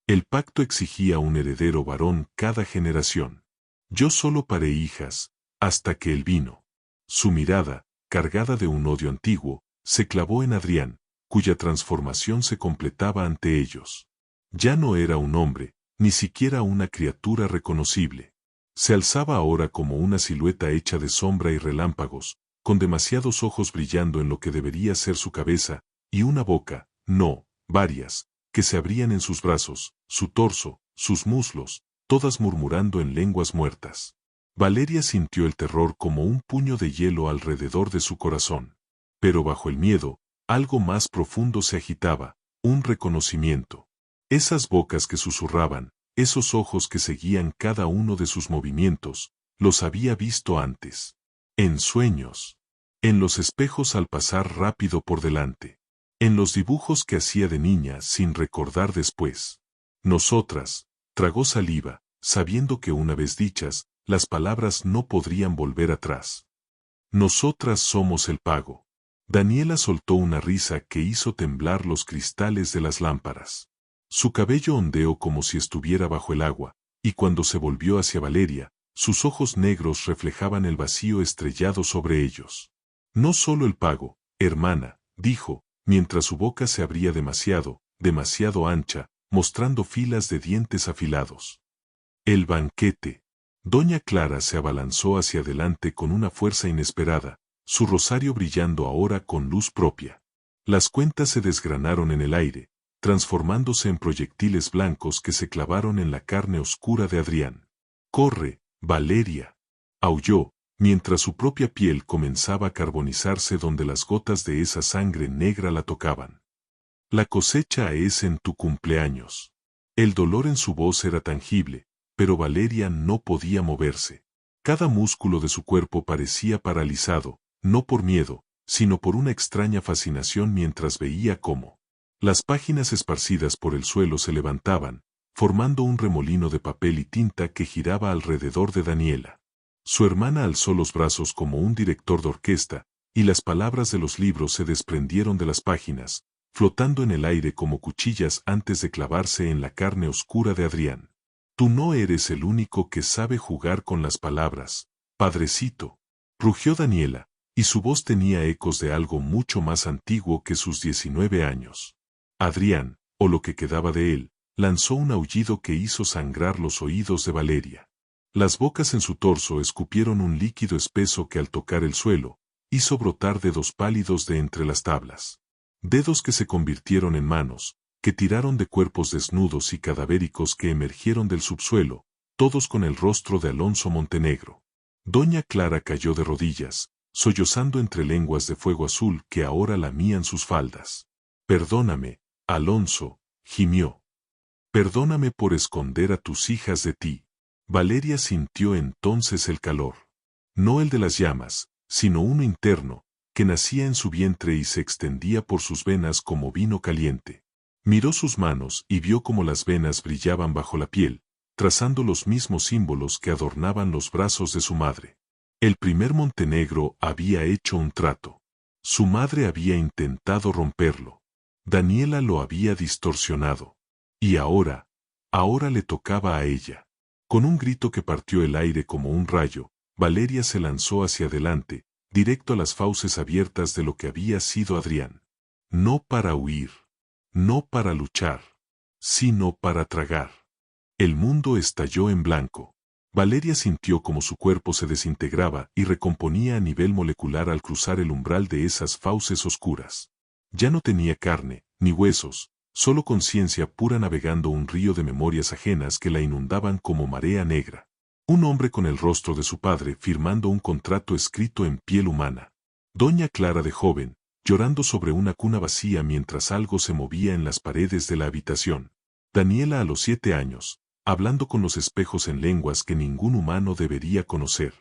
El pacto exigía un heredero varón cada generación. Yo solo paré hijas, hasta que él vino. Su mirada, cargada de un odio antiguo, se clavó en Adrián, cuya transformación se completaba ante ellos. Ya no era un hombre, ni siquiera una criatura reconocible. Se alzaba ahora como una silueta hecha de sombra y relámpagos, con demasiados ojos brillando en lo que debería ser su cabeza, y una boca, no, varias, que se abrían en sus brazos, su torso, sus muslos, todas murmurando en lenguas muertas. Valeria sintió el terror como un puño de hielo alrededor de su corazón. Pero bajo el miedo, algo más profundo se agitaba, un reconocimiento. Esas bocas que susurraban, esos ojos que seguían cada uno de sus movimientos, los había visto antes. En sueños. En los espejos al pasar rápido por delante. En los dibujos que hacía de niña sin recordar después. Nosotras, tragó saliva, sabiendo que una vez dichas, las palabras no podrían volver atrás. Nosotras somos el pago. Daniela soltó una risa que hizo temblar los cristales de las lámparas. Su cabello ondeó como si estuviera bajo el agua, y cuando se volvió hacia Valeria, sus ojos negros reflejaban el vacío estrellado sobre ellos. No solo el pago, hermana, dijo, mientras su boca se abría demasiado, demasiado ancha, mostrando filas de dientes afilados. El banquete. Doña Clara se abalanzó hacia adelante con una fuerza inesperada, su rosario brillando ahora con luz propia. Las cuentas se desgranaron en el aire, transformándose en proyectiles blancos que se clavaron en la carne oscura de Adrián. «¡Corre, Valeria!», aulló, mientras su propia piel comenzaba a carbonizarse donde las gotas de esa sangre negra la tocaban. «La cosecha es en tu cumpleaños». El dolor en su voz era tangible, pero Valeria no podía moverse. Cada músculo de su cuerpo parecía paralizado, no por miedo, sino por una extraña fascinación mientras veía cómo las páginas esparcidas por el suelo se levantaban, formando un remolino de papel y tinta que giraba alrededor de Daniela. Su hermana alzó los brazos como un director de orquesta, y las palabras de los libros se desprendieron de las páginas, flotando en el aire como cuchillas antes de clavarse en la carne oscura de Adrián. Tú no eres el único que sabe jugar con las palabras, padrecito. Rugió Daniela, y su voz tenía ecos de algo mucho más antiguo que sus 19 años. Adrián, o lo que quedaba de él, lanzó un aullido que hizo sangrar los oídos de Valeria. Las bocas en su torso escupieron un líquido espeso que al tocar el suelo, hizo brotar dedos pálidos de entre las tablas. Dedos que se convirtieron en manos, que tiraron de cuerpos desnudos y cadavéricos que emergieron del subsuelo, todos con el rostro de Alonso Montenegro. Doña Clara cayó de rodillas, sollozando entre lenguas de fuego azul que ahora lamían sus faldas. Perdóname, Alonso, gimió. Perdóname por esconder a tus hijas de ti. Valeria sintió entonces el calor. No el de las llamas, sino uno interno, que nacía en su vientre y se extendía por sus venas como vino caliente. Miró sus manos y vio cómo las venas brillaban bajo la piel, trazando los mismos símbolos que adornaban los brazos de su madre. El primer Montenegro había hecho un trato. Su madre había intentado romperlo. Daniela lo había distorsionado. Y ahora le tocaba a ella. Con un grito que partió el aire como un rayo, Valeria se lanzó hacia adelante, directo a las fauces abiertas de lo que había sido Adrián. No para huir, no para luchar, sino para tragar. El mundo estalló en blanco. Valeria sintió como su cuerpo se desintegraba y recomponía a nivel molecular al cruzar el umbral de esas fauces oscuras. Ya no tenía carne, ni huesos, solo conciencia pura navegando un río de memorias ajenas que la inundaban como marea negra. Un hombre con el rostro de su padre firmando un contrato escrito en piel humana. Doña Clara de joven, llorando sobre una cuna vacía mientras algo se movía en las paredes de la habitación. Daniela a los 7 años, hablando con los espejos en lenguas que ningún humano debería conocer.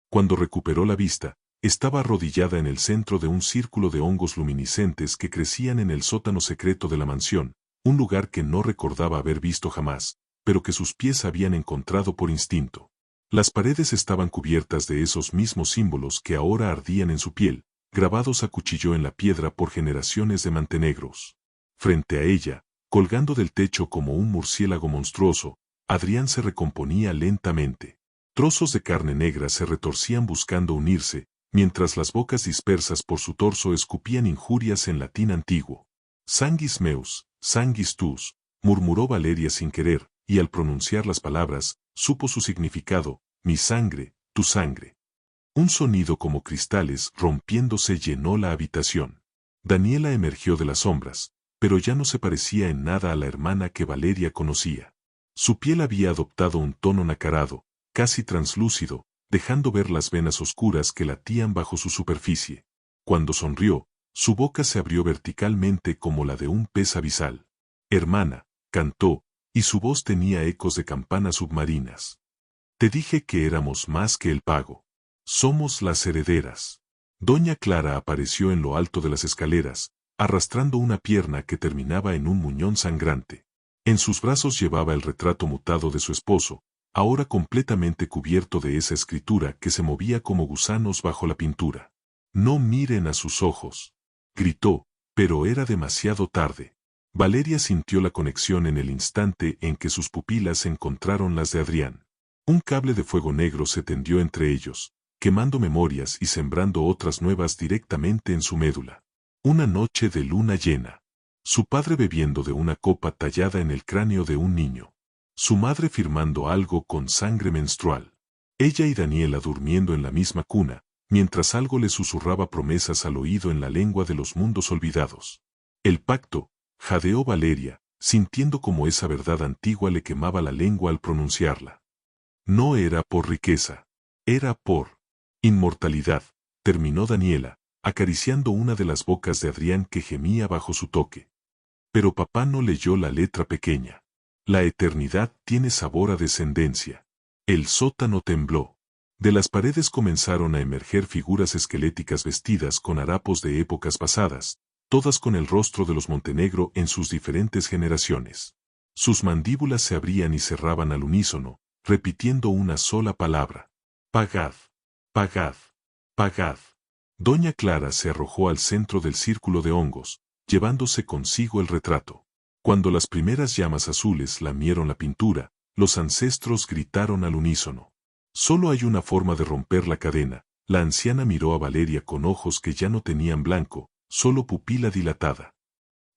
Cuando recuperó la vista, estaba arrodillada en el centro de un círculo de hongos luminiscentes que crecían en el sótano secreto de la mansión, un lugar que no recordaba haber visto jamás, pero que sus pies habían encontrado por instinto. Las paredes estaban cubiertas de esos mismos símbolos que ahora ardían en su piel, grabados a cuchillo en la piedra por generaciones de Montenegros. Frente a ella, colgando del techo como un murciélago monstruoso, Adrián se recomponía lentamente. Trozos de carne negra se retorcían buscando unirse, mientras las bocas dispersas por su torso escupían injurias en latín antiguo. Sanguis meus, sanguis tus, murmuró Valeria sin querer, y al pronunciar las palabras, supo su significado, mi sangre, tu sangre. Un sonido como cristales rompiéndose llenó la habitación. Daniela emergió de las sombras, pero ya no se parecía en nada a la hermana que Valeria conocía. Su piel había adoptado un tono nacarado, casi translúcido, dejando ver las venas oscuras que latían bajo su superficie. Cuando sonrió, su boca se abrió verticalmente como la de un pez abisal. Hermana, cantó, y su voz tenía ecos de campanas submarinas. Te dije que éramos más que el pago. Somos las herederas. Doña Clara apareció en lo alto de las escaleras, arrastrando una pierna que terminaba en un muñón sangrante. En sus brazos llevaba el retrato mutado de su esposo, ahora completamente cubierto de esa escritura que se movía como gusanos bajo la pintura. No miren a sus ojos, gritó, pero era demasiado tarde. Valeria sintió la conexión en el instante en que sus pupilas encontraron las de Adrián. Un cable de fuego negro se tendió entre ellos, quemando memorias y sembrando otras nuevas directamente en su médula. Una noche de luna llena. Su padre bebiendo de una copa tallada en el cráneo de un niño. Su madre firmando algo con sangre menstrual. Ella y Daniela durmiendo en la misma cuna, mientras algo le susurraba promesas al oído en la lengua de los mundos olvidados. El pacto, jadeó Valeria, sintiendo como esa verdad antigua le quemaba la lengua al pronunciarla. No era por riqueza, era por inmortalidad, terminó Daniela, acariciando una de las bocas de Adrián que gemía bajo su toque. Pero papá no leyó la letra pequeña. La eternidad tiene sabor a descendencia. El sótano tembló. De las paredes comenzaron a emerger figuras esqueléticas vestidas con harapos de épocas pasadas, todas con el rostro de los Montenegro en sus diferentes generaciones. Sus mandíbulas se abrían y cerraban al unísono, repitiendo una sola palabra. Pagad, pagad, pagad. Doña Clara se arrojó al centro del círculo de hongos, llevándose consigo el retrato. Cuando las primeras llamas azules lamieron la pintura, los ancestros gritaron al unísono. Solo hay una forma de romper la cadena. La anciana miró a Valeria con ojos que ya no tenían blanco, solo pupila dilatada.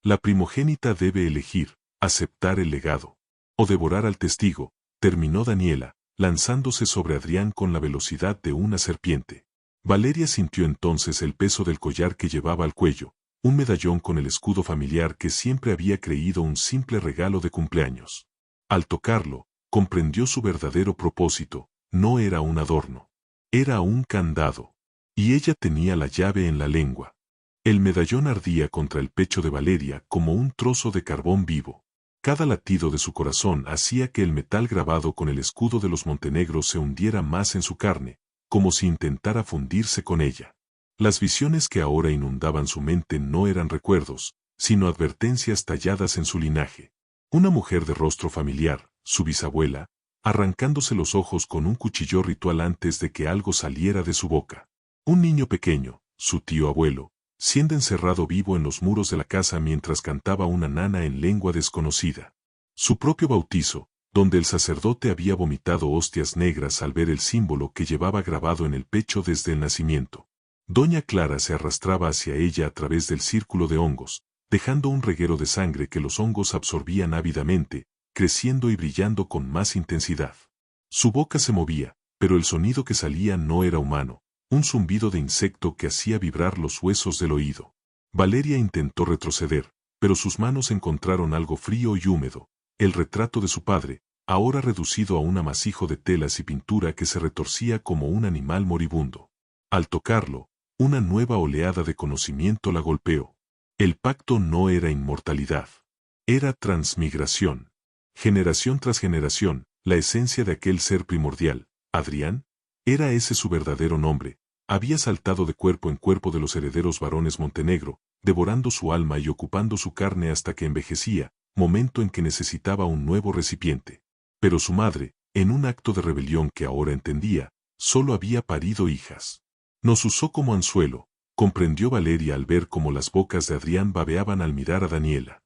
La primogénita debe elegir, aceptar el legado, o devorar al testigo, terminó Daniela, lanzándose sobre Adrián con la velocidad de una serpiente. Valeria sintió entonces el peso del collar que llevaba al cuello, un medallón con el escudo familiar que siempre había creído un simple regalo de cumpleaños. Al tocarlo, comprendió su verdadero propósito, no era un adorno. Era un candado. Y ella tenía la llave en la lengua. El medallón ardía contra el pecho de Valeria como un trozo de carbón vivo. Cada latido de su corazón hacía que el metal grabado con el escudo de los Montenegro se hundiera más en su carne, como si intentara fundirse con ella. Las visiones que ahora inundaban su mente no eran recuerdos, sino advertencias talladas en su linaje. Una mujer de rostro familiar, su bisabuela, arrancándose los ojos con un cuchillo ritual antes de que algo saliera de su boca. Un niño pequeño, su tío abuelo, siendo encerrado vivo en los muros de la casa mientras cantaba una nana en lengua desconocida. Su propio bautizo, donde el sacerdote había vomitado hostias negras al ver el símbolo que llevaba grabado en el pecho desde el nacimiento. Doña Clara se arrastraba hacia ella a través del círculo de hongos, dejando un reguero de sangre que los hongos absorbían ávidamente, creciendo y brillando con más intensidad. Su boca se movía, pero el sonido que salía no era humano, un zumbido de insecto que hacía vibrar los huesos del oído. Valeria intentó retroceder, pero sus manos encontraron algo frío y húmedo, el retrato de su padre, ahora reducido a un amasijo de telas y pintura que se retorcía como un animal moribundo. Al tocarlo, una nueva oleada de conocimiento la golpeó. El pacto no era inmortalidad. Era transmigración. Generación tras generación, la esencia de aquel ser primordial, Adrián, era ese su verdadero nombre, había saltado de cuerpo en cuerpo de los herederos varones Montenegro, devorando su alma y ocupando su carne hasta que envejecía, momento en que necesitaba un nuevo recipiente. Pero su madre, en un acto de rebelión que ahora entendía, solo había parido hijas. Nos usó como anzuelo, comprendió Valeria al ver cómo las bocas de Adrián babeaban al mirar a Daniela.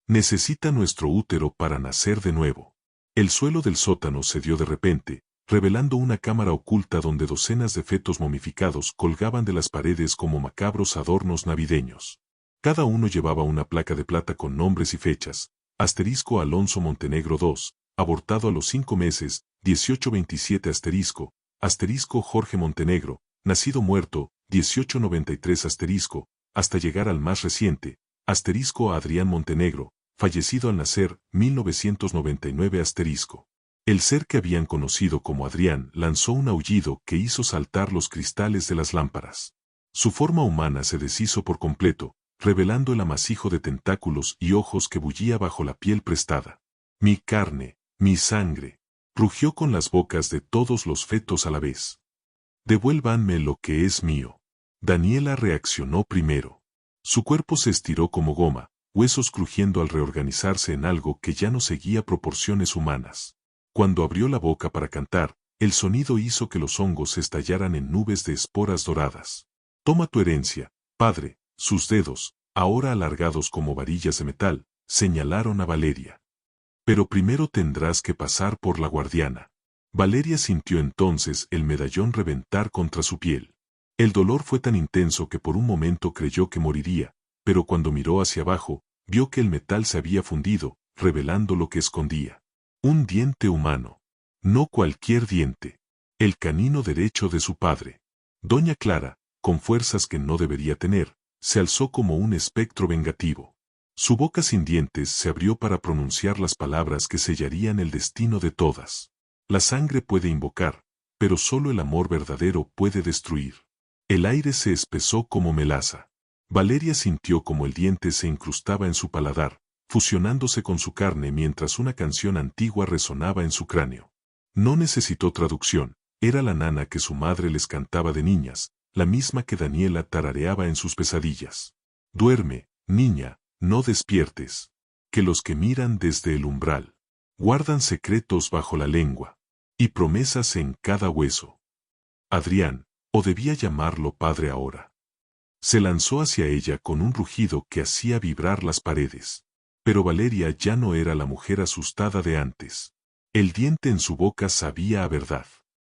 Necesita nuestro útero para nacer de nuevo. El suelo del sótano cedió de repente, revelando una cámara oculta donde docenas de fetos momificados colgaban de las paredes como macabros adornos navideños. Cada uno llevaba una placa de plata con nombres y fechas, asterisco Alonso Montenegro II, abortado a los 5 meses, 1827 asterisco, asterisco Jorge Montenegro, nacido muerto, 1893 asterisco, hasta llegar al más reciente, asterisco Adrián Montenegro, fallecido al nacer, 1999 asterisco. El ser que habían conocido como Adrián lanzó un aullido que hizo saltar los cristales de las lámparas. Su forma humana se deshizo por completo, revelando el amasijo de tentáculos y ojos que bullía bajo la piel prestada. Mi carne, mi sangre, rugió con las bocas de todos los fetos a la vez. Devuélvanme lo que es mío. Daniela reaccionó primero. Su cuerpo se estiró como goma, huesos crujiendo al reorganizarse en algo que ya no seguía proporciones humanas. Cuando abrió la boca para cantar, el sonido hizo que los hongos estallaran en nubes de esporas doradas. Toma tu herencia, padre. Sus dedos, ahora alargados como varillas de metal, señalaron a Valeria. Pero primero tendrás que pasar por la guardiana. Valeria sintió entonces el medallón reventar contra su piel. El dolor fue tan intenso que por un momento creyó que moriría, pero cuando miró hacia abajo, vio que el metal se había fundido, revelando lo que escondía. Un diente humano. No cualquier diente. El canino derecho de su padre. Doña Clara, con fuerzas que no debería tener, se alzó como un espectro vengativo. Su boca sin dientes se abrió para pronunciar las palabras que sellarían el destino de todas. La sangre puede invocar, pero solo el amor verdadero puede destruir. El aire se espesó como melaza. Valeria sintió como el diente se incrustaba en su paladar, fusionándose con su carne mientras una canción antigua resonaba en su cráneo. No necesitó traducción, era la nana que su madre les cantaba de niñas, la misma que Daniela tarareaba en sus pesadillas. Duerme, niña, no despiertes. Que los que miran desde el umbral guardan secretos bajo la lengua y promesas en cada hueso. Adrián, o debía llamarlo padre ahora. Se lanzó hacia ella con un rugido que hacía vibrar las paredes. Pero Valeria ya no era la mujer asustada de antes. El diente en su boca sabía a verdad.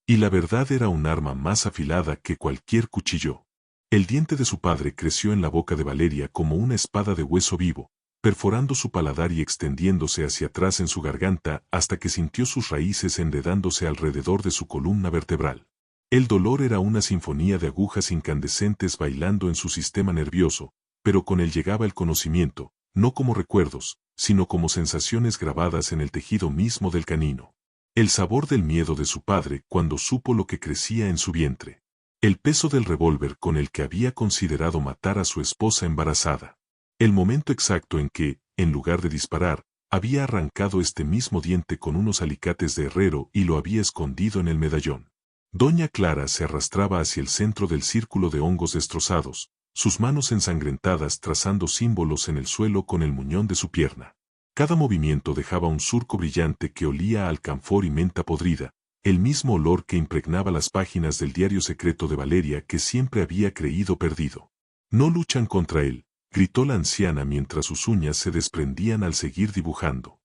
Y la verdad era un arma más afilada que cualquier cuchillo. El diente de su padre creció en la boca de Valeria como una espada de hueso vivo, perforando su paladar y extendiéndose hacia atrás en su garganta hasta que sintió sus raíces enredándose alrededor de su columna vertebral. El dolor era una sinfonía de agujas incandescentes bailando en su sistema nervioso, pero con él llegaba el conocimiento, no como recuerdos, sino como sensaciones grabadas en el tejido mismo del canino. El sabor del miedo de su padre cuando supo lo que crecía en su vientre. El peso del revólver con el que había considerado matar a su esposa embarazada. El momento exacto en que, en lugar de disparar, había arrancado este mismo diente con unos alicates de herrero y lo había escondido en el medallón. Doña Clara se arrastraba hacia el centro del círculo de hongos destrozados, sus manos ensangrentadas trazando símbolos en el suelo con el muñón de su pierna. Cada movimiento dejaba un surco brillante que olía a alcanfor y menta podrida, el mismo olor que impregnaba las páginas del diario secreto de Valeria que siempre había creído perdido. No luchan contra él, gritó la anciana mientras sus uñas se desprendían al seguir dibujando.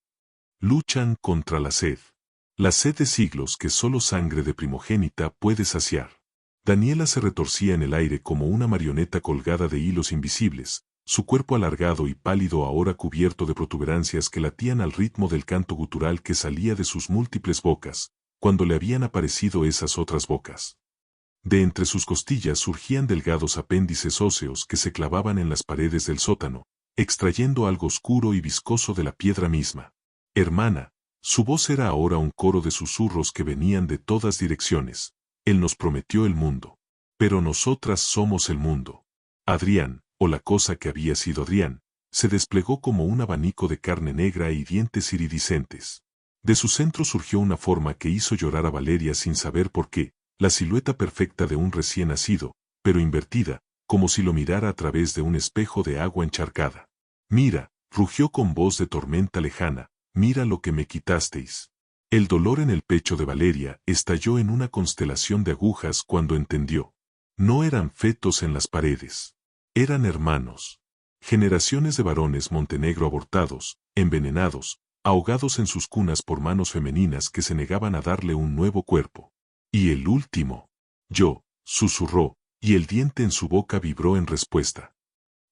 Luchan contra la sed. La sed de siglos que solo sangre de primogénita puede saciar. Daniela se retorcía en el aire como una marioneta colgada de hilos invisibles, su cuerpo alargado y pálido ahora cubierto de protuberancias que latían al ritmo del canto gutural que salía de sus múltiples bocas, cuando le habían aparecido esas otras bocas. De entre sus costillas surgían delgados apéndices óseos que se clavaban en las paredes del sótano, extrayendo algo oscuro y viscoso de la piedra misma. Hermana, su voz era ahora un coro de susurros que venían de todas direcciones. Él nos prometió el mundo. Pero nosotras somos el mundo. Adrián, o la cosa que había sido Adrián, se desplegó como un abanico de carne negra y dientes iridiscentes. De su centro surgió una forma que hizo llorar a Valeria sin saber por qué, la silueta perfecta de un recién nacido, pero invertida, como si lo mirara a través de un espejo de agua encharcada. Mira, rugió con voz de tormenta lejana, mira lo que me quitasteis. El dolor en el pecho de Valeria estalló en una constelación de agujas cuando entendió. No eran fetos en las paredes. Eran hermanos. Generaciones de varones Montenegro abortados, envenenados, ahogados en sus cunas por manos femeninas que se negaban a darle un nuevo cuerpo. Y el último. Yo, susurró, y el diente en su boca vibró en respuesta.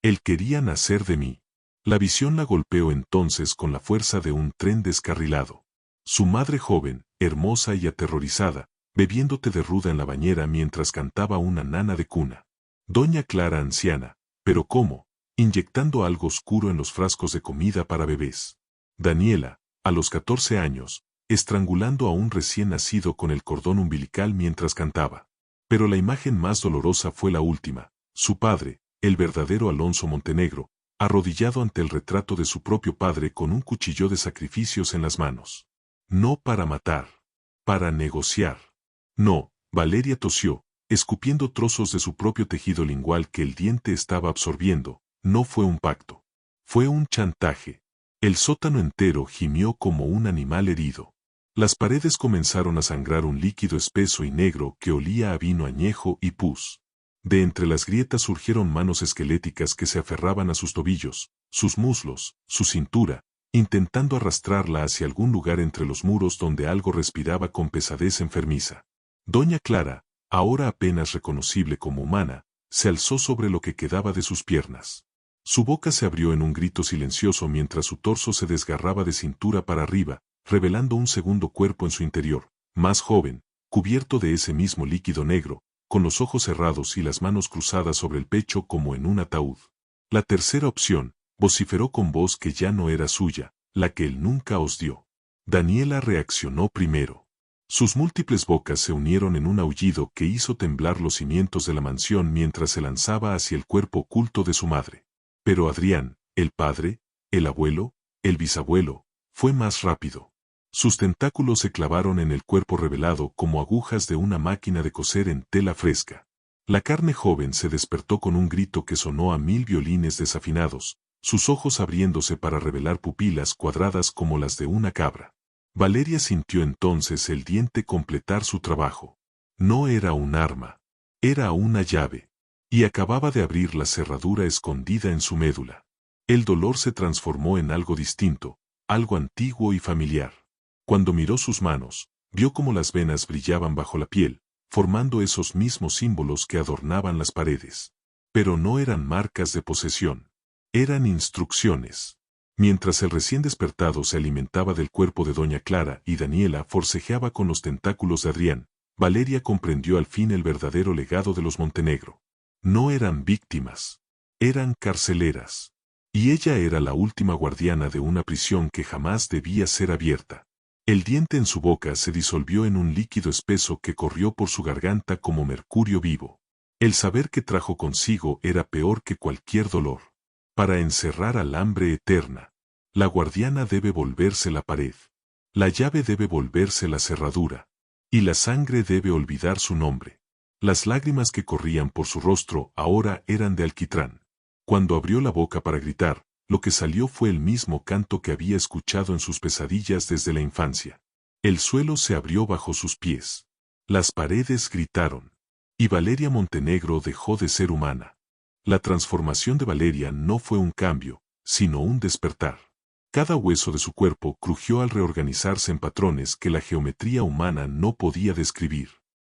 Él quería nacer de mí. La visión la golpeó entonces con la fuerza de un tren descarrilado. Su madre joven, hermosa y aterrorizada, bebiendo té de ruda en la bañera mientras cantaba una nana de cuna. Doña Clara anciana, pero ¿cómo? Inyectando algo oscuro en los frascos de comida para bebés. Daniela, a los 14 años, estrangulando a un recién nacido con el cordón umbilical mientras cantaba. Pero la imagen más dolorosa fue la última, su padre, el verdadero Alonso Montenegro, arrodillado ante el retrato de su propio padre con un cuchillo de sacrificios en las manos. No para matar, para negociar. No, Valeria tosió, escupiendo trozos de su propio tejido lingual que el diente estaba absorbiendo. No fue un pacto. Fue un chantaje. El sótano entero gimió como un animal herido. Las paredes comenzaron a sangrar un líquido espeso y negro que olía a vino añejo y pus. De entre las grietas surgieron manos esqueléticas que se aferraban a sus tobillos, sus muslos, su cintura, intentando arrastrarla hacia algún lugar entre los muros donde algo respiraba con pesadez enfermiza. Doña Clara, ahora apenas reconocible como humana, se alzó sobre lo que quedaba de sus piernas. Su boca se abrió en un grito silencioso mientras su torso se desgarraba de cintura para arriba, revelando un segundo cuerpo en su interior, más joven, cubierto de ese mismo líquido negro, con los ojos cerrados y las manos cruzadas sobre el pecho como en un ataúd. La tercera opción, vociferó con voz que ya no era suya, la que él nunca os dio. Daniela reaccionó primero. Sus múltiples bocas se unieron en un aullido que hizo temblar los cimientos de la mansión mientras se lanzaba hacia el cuerpo oculto de su madre. Pero Adrián, el padre, el abuelo, el bisabuelo, fue más rápido. Sus tentáculos se clavaron en el cuerpo revelado como agujas de una máquina de coser en tela fresca. La carne joven se despertó con un grito que sonó a 1000 violines desafinados, sus ojos abriéndose para revelar pupilas cuadradas como las de una cabra. Valeria sintió entonces el diente completar su trabajo. No era un arma. Era una llave. Y acababa de abrir la cerradura escondida en su médula. El dolor se transformó en algo distinto, algo antiguo y familiar. Cuando miró sus manos, vio cómo las venas brillaban bajo la piel, formando esos mismos símbolos que adornaban las paredes. Pero no eran marcas de posesión. Eran instrucciones. Mientras el recién despertado se alimentaba del cuerpo de doña Clara y Daniela forcejeaba con los tentáculos de Adrián, Valeria comprendió al fin el verdadero legado de los Montenegro. No eran víctimas. Eran carceleras. Y ella era la última guardiana de una prisión que jamás debía ser abierta. El diente en su boca se disolvió en un líquido espeso que corrió por su garganta como mercurio vivo. El saber que trajo consigo era peor que cualquier dolor. Para encerrar al hambre eterna, la guardiana debe volverse la pared. La llave debe volverse la cerradura. Y la sangre debe olvidar su nombre. Las lágrimas que corrían por su rostro ahora eran de alquitrán. Cuando abrió la boca para gritar, lo que salió fue el mismo canto que había escuchado en sus pesadillas desde la infancia. El suelo se abrió bajo sus pies. Las paredes gritaron. Y Valeria Montenegro dejó de ser humana. La transformación de Valeria no fue un cambio, sino un despertar. Cada hueso de su cuerpo crujió al reorganizarse en patrones que la geometría humana no podía describir.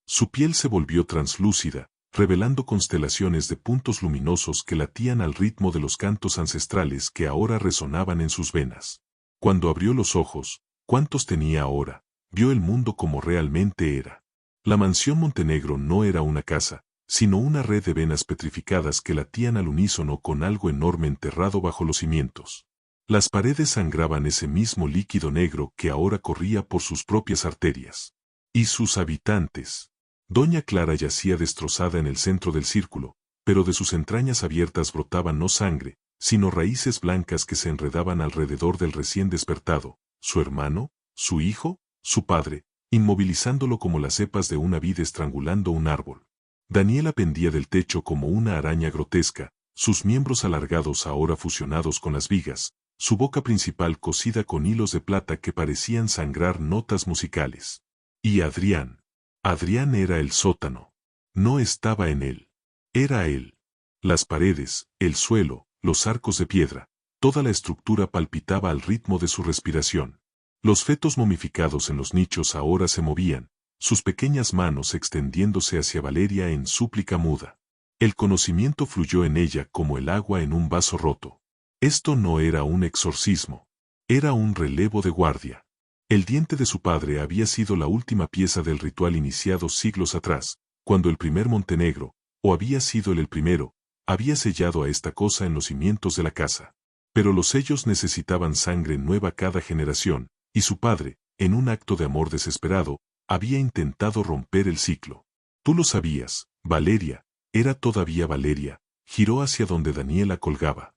Su piel se volvió translúcida, revelando constelaciones de puntos luminosos que latían al ritmo de los cantos ancestrales que ahora resonaban en sus venas. Cuando abrió los ojos, ¿cuántos tenía ahora? Vio el mundo como realmente era. La mansión Montenegro no era una casa, sino una red de venas petrificadas que latían al unísono con algo enorme enterrado bajo los cimientos. Las paredes sangraban ese mismo líquido negro que ahora corría por sus propias arterias. Y sus habitantes. Doña Clara yacía destrozada en el centro del círculo, pero de sus entrañas abiertas brotaba no sangre, sino raíces blancas que se enredaban alrededor del recién despertado, su hermano, su hijo, su padre, inmovilizándolo como las cepas de una vid estrangulando un árbol. Daniela pendía del techo como una araña grotesca, sus miembros alargados ahora fusionados con las vigas, su boca principal cosida con hilos de plata que parecían sangrar notas musicales. Y Adrián. Adrián era el sótano. No estaba en él. Era él. Las paredes, el suelo, los arcos de piedra, toda la estructura palpitaba al ritmo de su respiración. Los fetos momificados en los nichos ahora se movían, sus pequeñas manos extendiéndose hacia Valeria en súplica muda. El conocimiento fluyó en ella como el agua en un vaso roto. Esto no era un exorcismo. Era un relevo de guardia. El diente de su padre había sido la última pieza del ritual iniciado siglos atrás, cuando el primer Montenegro, o había sido él el primero, había sellado a esta cosa en los cimientos de la casa. Pero los sellos necesitaban sangre nueva cada generación, y su padre, en un acto de amor desesperado, había intentado romper el ciclo. Tú lo sabías, Valeria, era todavía Valeria, giró hacia donde Daniela colgaba.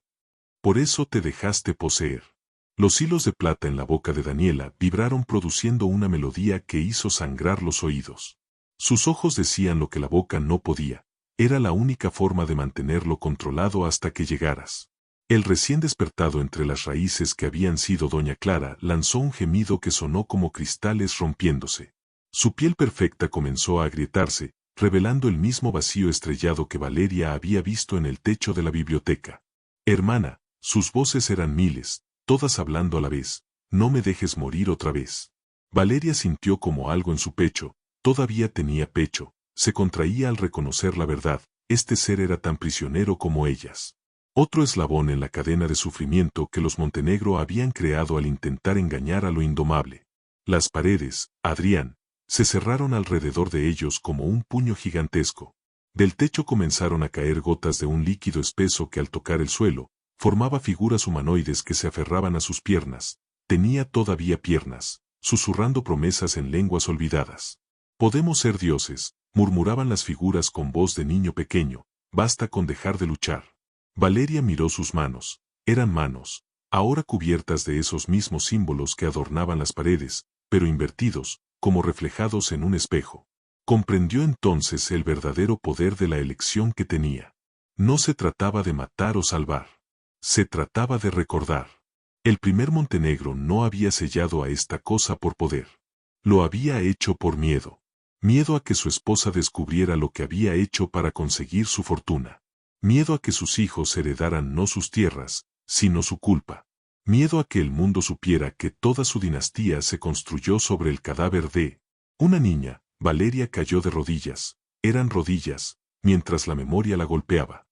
Por eso te dejaste poseer. Los hilos de plata en la boca de Daniela vibraron produciendo una melodía que hizo sangrar los oídos. Sus ojos decían lo que la boca no podía. Era la única forma de mantenerlo controlado hasta que llegaras. El recién despertado entre las raíces que habían sido doña Clara lanzó un gemido que sonó como cristales rompiéndose. Su piel perfecta comenzó a agrietarse, revelando el mismo vacío estrellado que Valeria había visto en el techo de la biblioteca. Hermana, sus voces eran miles, todas hablando a la vez, no me dejes morir otra vez. Valeria sintió como algo en su pecho, todavía tenía pecho, se contraía al reconocer la verdad, este ser era tan prisionero como ellas. Otro eslabón en la cadena de sufrimiento que los Montenegro habían creado al intentar engañar a lo indomable. Las paredes, Adrián, se cerraron alrededor de ellos como un puño gigantesco. Del techo comenzaron a caer gotas de un líquido espeso que al tocar el suelo, formaba figuras humanoides que se aferraban a sus piernas. Tenía todavía piernas, susurrando promesas en lenguas olvidadas. Podemos ser dioses, murmuraban las figuras con voz de niño pequeño, basta con dejar de luchar. Valeria miró sus manos, eran manos, ahora cubiertas de esos mismos símbolos que adornaban las paredes, pero invertidos, como reflejados en un espejo. Comprendió entonces el verdadero poder de la elección que tenía. No se trataba de matar o salvar. Se trataba de recordar. El primer Montenegro no había sellado a esta cosa por poder. Lo había hecho por miedo. Miedo a que su esposa descubriera lo que había hecho para conseguir su fortuna. Miedo a que sus hijos heredaran no sus tierras, sino su culpa. Miedo a que el mundo supiera que toda su dinastía se construyó sobre el cadáver de una niña. Valeria cayó de rodillas. Eran rodillas, mientras la memoria la golpeaba.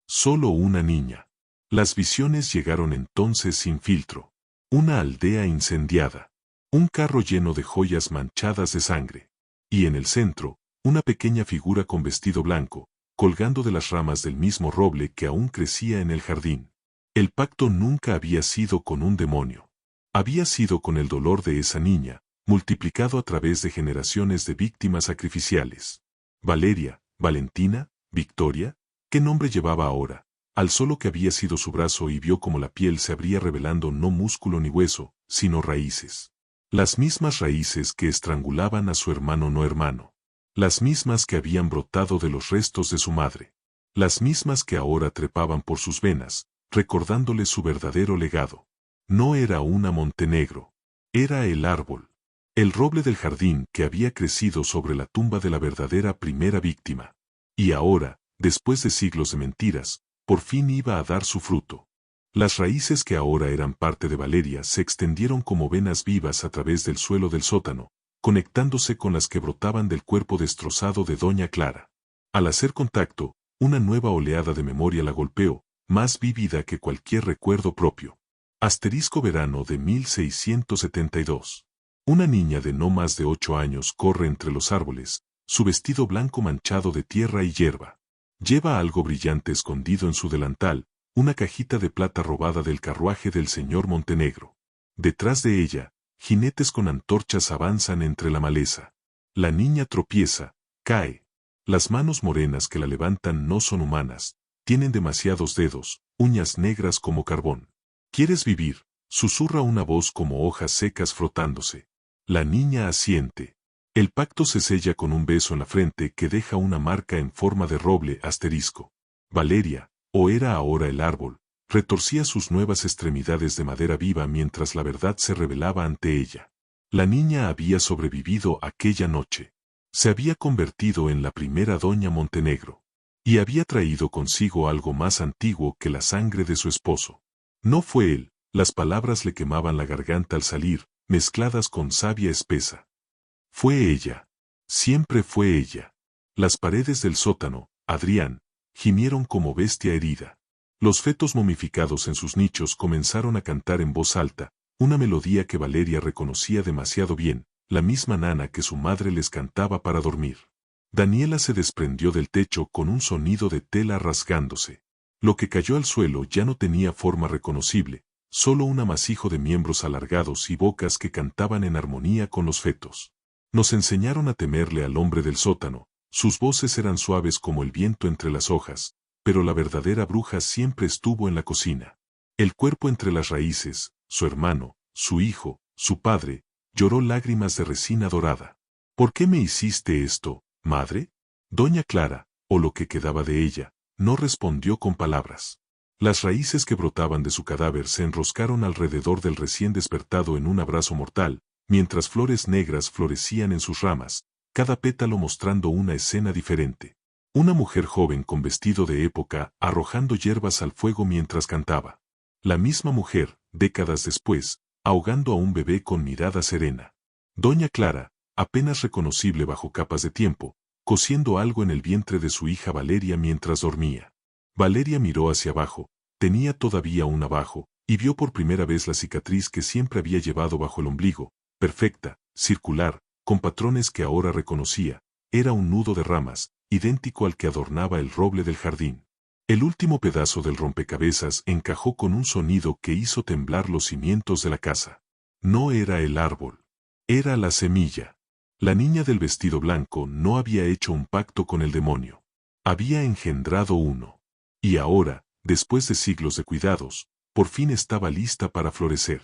Solo una niña. Las visiones llegaron entonces sin filtro. Una aldea incendiada. Un carro lleno de joyas manchadas de sangre. Y en el centro, una pequeña figura con vestido blanco, colgando de las ramas del mismo roble que aún crecía en el jardín. El pacto nunca había sido con un demonio. Había sido con el dolor de esa niña, multiplicado a través de generaciones de víctimas sacrificiales. Valeria, Valentina, Victoria, ¿qué nombre llevaba ahora? Alzó lo que había sido su brazo y vio como la piel se abría revelando no músculo ni hueso, sino raíces. Las mismas raíces que estrangulaban a su hermano no hermano. Las mismas que habían brotado de los restos de su madre. Las mismas que ahora trepaban por sus venas, recordándole su verdadero legado. No era una Montenegro. Era el árbol. El roble del jardín que había crecido sobre la tumba de la verdadera primera víctima. Y ahora, después de siglos de mentiras, por fin iba a dar su fruto. Las raíces que ahora eran parte de Valeria se extendieron como venas vivas a través del suelo del sótano, conectándose con las que brotaban del cuerpo destrozado de Doña Clara. Al hacer contacto, una nueva oleada de memoria la golpeó, más vívida que cualquier recuerdo propio. Asterisco verano de 1672. Una niña de no más de 8 años corre entre los árboles, su vestido blanco manchado de tierra y hierba. Lleva algo brillante escondido en su delantal, una cajita de plata robada del carruaje del señor Montenegro. Detrás de ella, jinetes con antorchas avanzan entre la maleza. La niña tropieza, cae. Las manos morenas que la levantan no son humanas, tienen demasiados dedos, uñas negras como carbón. ¿Quieres vivir?, susurra una voz como hojas secas frotándose. La niña asiente. El pacto se sella con un beso en la frente que deja una marca en forma de roble asterisco. Valeria, o era ahora el árbol, retorcía sus nuevas extremidades de madera viva mientras la verdad se revelaba ante ella. La niña había sobrevivido aquella noche. Se había convertido en la primera Doña Montenegro. Y había traído consigo algo más antiguo que la sangre de su esposo. No fue él, las palabras le quemaban la garganta al salir, mezcladas con savia espesa. Fue ella. Siempre fue ella. Las paredes del sótano, Adrián, gimieron como bestia herida. Los fetos momificados en sus nichos comenzaron a cantar en voz alta, una melodía que Valeria reconocía demasiado bien, la misma nana que su madre les cantaba para dormir. Daniela se desprendió del techo con un sonido de tela rasgándose. Lo que cayó al suelo ya no tenía forma reconocible, solo un amasijo de miembros alargados y bocas que cantaban en armonía con los fetos. Nos enseñaron a temerle al hombre del sótano, sus voces eran suaves como el viento entre las hojas, pero la verdadera bruja siempre estuvo en la cocina. El cuerpo entre las raíces, su hermano, su hijo, su padre, lloró lágrimas de resina dorada. ¿Por qué me hiciste esto, madre? Doña Clara, o lo que quedaba de ella, no respondió con palabras. Las raíces que brotaban de su cadáver se enroscaron alrededor del recién despertado en un abrazo mortal, mientras flores negras florecían en sus ramas, cada pétalo mostrando una escena diferente. Una mujer joven con vestido de época arrojando hierbas al fuego mientras cantaba. La misma mujer, décadas después, ahogando a un bebé con mirada serena. Doña Clara, apenas reconocible bajo capas de tiempo, cosiendo algo en el vientre de su hija Valeria mientras dormía. Valeria miró hacia abajo, tenía todavía un abajo, y vio por primera vez la cicatriz que siempre había llevado bajo el ombligo, perfecta, circular, con patrones que ahora reconocía, era un nudo de ramas, idéntico al que adornaba el roble del jardín. El último pedazo del rompecabezas encajó con un sonido que hizo temblar los cimientos de la casa. No era el árbol. Era la semilla. La niña del vestido blanco no había hecho un pacto con el demonio. Había engendrado uno. Y ahora, después de siglos de cuidados, por fin estaba lista para florecer.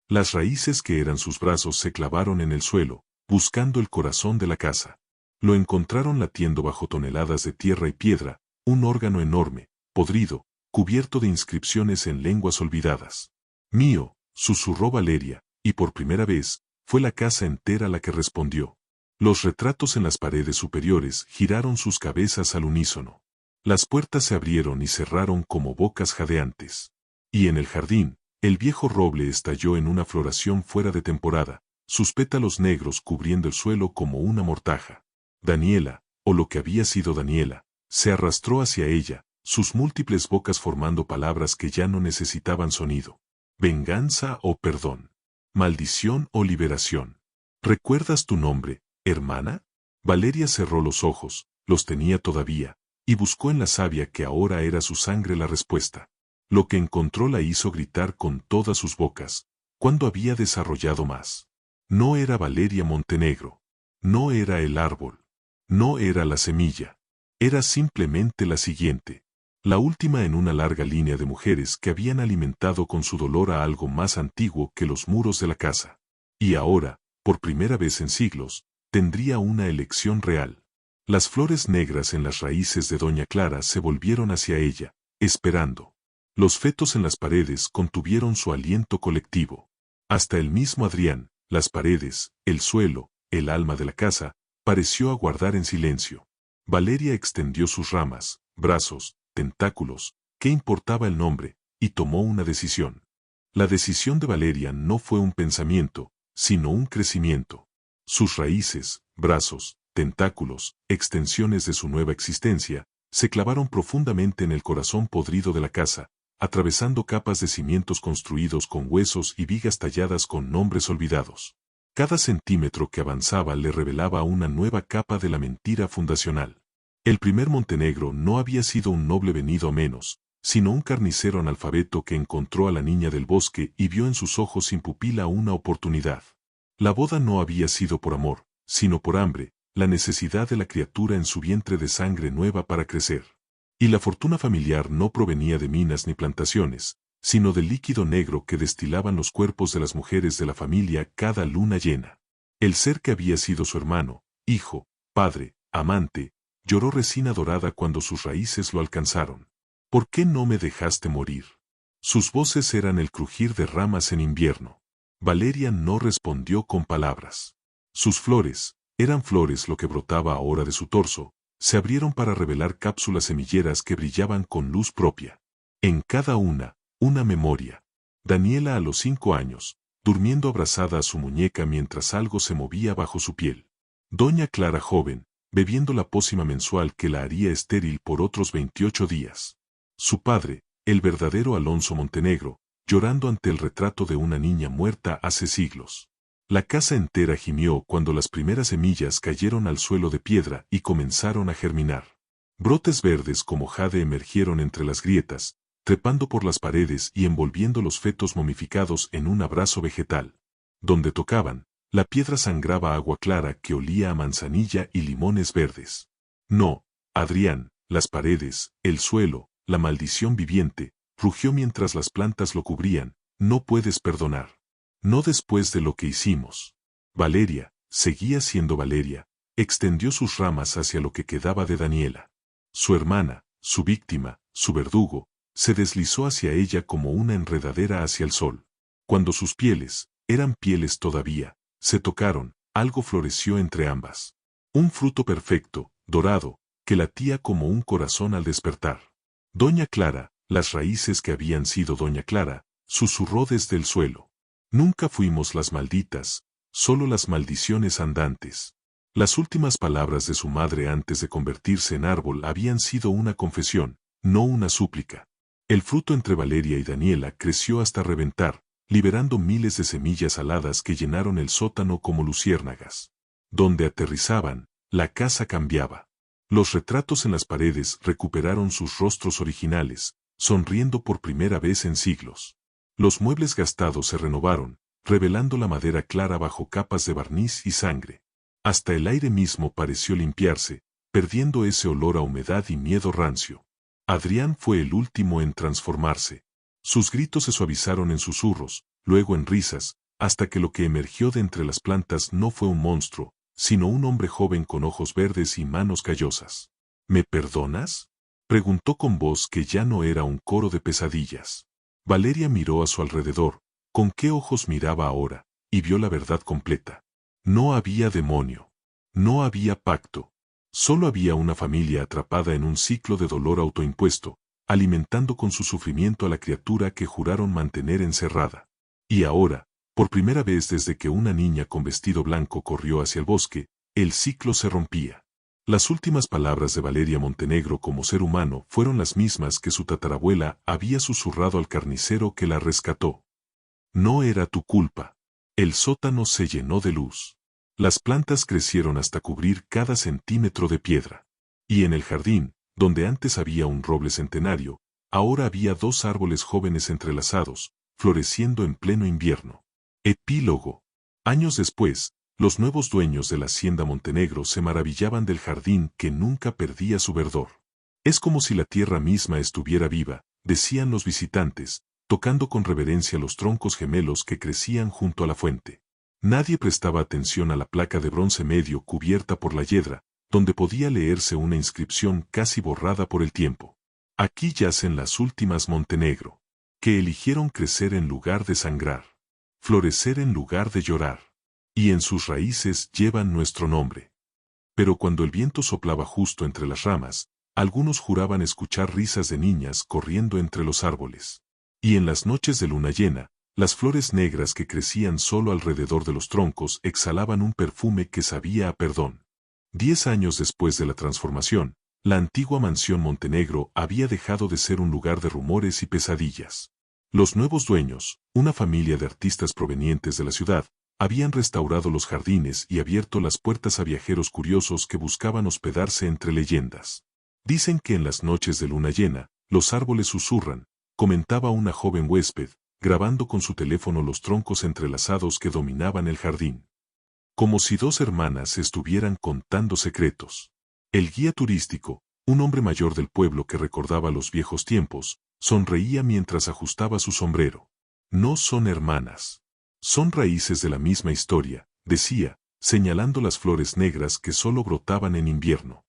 Las raíces que eran sus brazos se clavaron en el suelo, buscando el corazón de la casa. Lo encontraron latiendo bajo toneladas de tierra y piedra, un órgano enorme, podrido, cubierto de inscripciones en lenguas olvidadas. Mío, susurró Valeria, y por primera vez, fue la casa entera la que respondió. Los retratos en las paredes superiores giraron sus cabezas al unísono. Las puertas se abrieron y cerraron como bocas jadeantes. Y en el jardín, el viejo roble estalló en una floración fuera de temporada, sus pétalos negros cubriendo el suelo como una mortaja. Daniela, o lo que había sido Daniela, se arrastró hacia ella, sus múltiples bocas formando palabras que ya no necesitaban sonido. Venganza o perdón. Maldición o liberación. ¿Recuerdas tu nombre, hermana? Valeria cerró los ojos, los tenía todavía, y buscó en la savia que ahora era su sangre la respuesta. Lo que encontró la hizo gritar con todas sus bocas. ¿Cuándo había desarrollado más? No era Valeria Montenegro. No era el árbol. No era la semilla. Era simplemente la siguiente. La última en una larga línea de mujeres que habían alimentado con su dolor a algo más antiguo que los muros de la casa. Y ahora, por primera vez en siglos, tendría una elección real. Las flores negras en las raíces de Doña Clara se volvieron hacia ella, esperando. Los fetos en las paredes contuvieron su aliento colectivo. Hasta el mismo Adrián, las paredes, el suelo, el alma de la casa, pareció aguardar en silencio. Valeria extendió sus ramas, brazos, tentáculos, ¿qué importaba el nombre? Y tomó una decisión. La decisión de Valeria no fue un pensamiento, sino un crecimiento. Sus raíces, brazos, tentáculos, extensiones de su nueva existencia, se clavaron profundamente en el corazón podrido de la casa, atravesando capas de cimientos construidos con huesos y vigas talladas con nombres olvidados. Cada centímetro que avanzaba le revelaba una nueva capa de la mentira fundacional. El primer Montenegro no había sido un noble venido a menos, sino un carnicero analfabeto que encontró a la niña del bosque y vio en sus ojos sin pupila una oportunidad. La boda no había sido por amor, sino por hambre, la necesidad de la criatura en su vientre de sangre nueva para crecer. Y la fortuna familiar no provenía de minas ni plantaciones, sino del líquido negro que destilaban los cuerpos de las mujeres de la familia cada luna llena. El ser que había sido su hermano, hijo, padre, amante, lloró resina dorada cuando sus raíces lo alcanzaron. ¿Por qué no me dejaste morir? Sus voces eran el crujir de ramas en invierno. Valeria no respondió con palabras. Sus flores, eran flores lo que brotaba ahora de su torso, se abrieron para revelar cápsulas semilleras que brillaban con luz propia. En cada una memoria. Daniela a los 5 años, durmiendo abrazada a su muñeca mientras algo se movía bajo su piel. Doña Clara joven, bebiendo la pócima mensual que la haría estéril por otros 28 días. Su padre, el verdadero Alonso Montenegro, llorando ante el retrato de una niña muerta hace siglos. La casa entera gimió cuando las primeras semillas cayeron al suelo de piedra y comenzaron a germinar. Brotes verdes como jade emergieron entre las grietas, trepando por las paredes y envolviendo los fetos momificados en un abrazo vegetal. Donde tocaban, la piedra sangraba agua clara que olía a manzanilla y limones verdes. No, Adrián, las paredes, el suelo, la maldición viviente, rugió mientras las plantas lo cubrían, no puedes perdonar. No después de lo que hicimos. Valeria, seguía siendo Valeria, extendió sus ramas hacia lo que quedaba de Daniela. Su hermana, su víctima, su verdugo, se deslizó hacia ella como una enredadera hacia el sol. Cuando sus pieles, eran pieles todavía, se tocaron, algo floreció entre ambas. Un fruto perfecto, dorado, que latía como un corazón al despertar. Doña Clara, las raíces que habían sido Doña Clara, susurró desde el suelo. Nunca fuimos las malditas, solo las maldiciones andantes. Las últimas palabras de su madre antes de convertirse en árbol habían sido una confesión, no una súplica. El fruto entre Valeria y Daniela creció hasta reventar, liberando miles de semillas aladas que llenaron el sótano como luciérnagas. Donde aterrizaban, la casa cambiaba. Los retratos en las paredes recuperaron sus rostros originales, sonriendo por primera vez en siglos. Los muebles gastados se renovaron, revelando la madera clara bajo capas de barniz y sangre. Hasta el aire mismo pareció limpiarse, perdiendo ese olor a humedad y miedo rancio. Adrián fue el último en transformarse. Sus gritos se suavizaron en susurros, luego en risas, hasta que lo que emergió de entre las plantas no fue un monstruo, sino un hombre joven con ojos verdes y manos callosas. ¿Me perdonas?, preguntó con voz que ya no era un coro de pesadillas. Valeria miró a su alrededor, con qué ojos miraba ahora, y vio la verdad completa. No había demonio. No había pacto. Solo había una familia atrapada en un ciclo de dolor autoimpuesto, alimentando con su sufrimiento a la criatura que juraron mantener encerrada. Y ahora, por primera vez desde que una niña con vestido blanco corrió hacia el bosque, el ciclo se rompía. Las últimas palabras de Valeria Montenegro como ser humano fueron las mismas que su tatarabuela había susurrado al carnicero que la rescató. No era tu culpa. El sótano se llenó de luz. Las plantas crecieron hasta cubrir cada centímetro de piedra. Y en el jardín, donde antes había un roble centenario, ahora había 2 árboles jóvenes entrelazados, floreciendo en pleno invierno. Epílogo. Años después, los nuevos dueños de la hacienda Montenegro se maravillaban del jardín que nunca perdía su verdor. Es como si la tierra misma estuviera viva, decían los visitantes, tocando con reverencia los troncos gemelos que crecían junto a la fuente. Nadie prestaba atención a la placa de bronce medio cubierta por la hiedra, donde podía leerse una inscripción casi borrada por el tiempo. Aquí yacen las últimas Montenegro, que eligieron crecer en lugar de sangrar, florecer en lugar de llorar, y en sus raíces llevan nuestro nombre. Pero cuando el viento soplaba justo entre las ramas, algunos juraban escuchar risas de niñas corriendo entre los árboles. Y en las noches de luna llena, las flores negras que crecían solo alrededor de los troncos exhalaban un perfume que sabía a perdón. 10 años después de la transformación, la antigua mansión Montenegro había dejado de ser un lugar de rumores y pesadillas. Los nuevos dueños, una familia de artistas provenientes de la ciudad, habían restaurado los jardines y abierto las puertas a viajeros curiosos que buscaban hospedarse entre leyendas. Dicen que en las noches de luna llena, los árboles susurran, comentaba una joven huésped, grabando con su teléfono los troncos entrelazados que dominaban el jardín. Como si 2 hermanas estuvieran contando secretos. El guía turístico, un hombre mayor del pueblo que recordaba los viejos tiempos, sonreía mientras ajustaba su sombrero. No son hermanas. Son raíces de la misma historia, decía, señalando las flores negras que solo brotaban en invierno.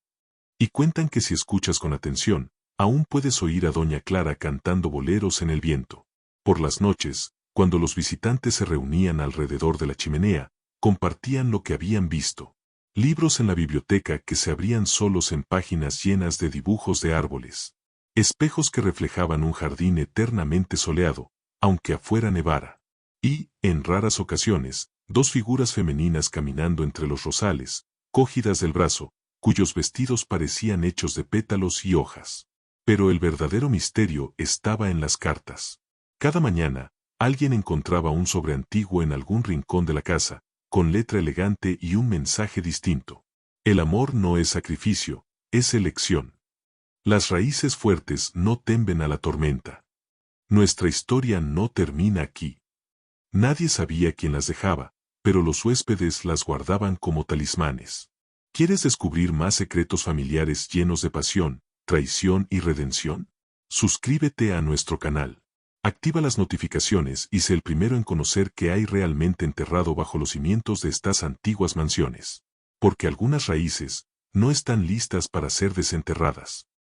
Y cuentan que si escuchas con atención, aún puedes oír a Doña Clara cantando boleros en el viento. Por las noches, cuando los visitantes se reunían alrededor de la chimenea, compartían lo que habían visto. Libros en la biblioteca que se abrían solos en páginas llenas de dibujos de árboles. Espejos que reflejaban un jardín eternamente soleado, aunque afuera nevara. Y, en raras ocasiones, 2 figuras femeninas caminando entre los rosales, cogidas del brazo, cuyos vestidos parecían hechos de pétalos y hojas. Pero el verdadero misterio estaba en las cartas. Cada mañana, alguien encontraba un sobre antiguo en algún rincón de la casa, con letra elegante y un mensaje distinto. El amor no es sacrificio, es elección. Las raíces fuertes no temen a la tormenta. Nuestra historia no termina aquí. Nadie sabía quién las dejaba, pero los huéspedes las guardaban como talismanes. ¿Quieres descubrir más secretos familiares llenos de pasión, traición y redención? Suscríbete a nuestro canal. Activa las notificaciones y sé el primero en conocer qué hay realmente enterrado bajo los cimientos de estas antiguas mansiones. Porque algunas raíces no están listas para ser desenterradas.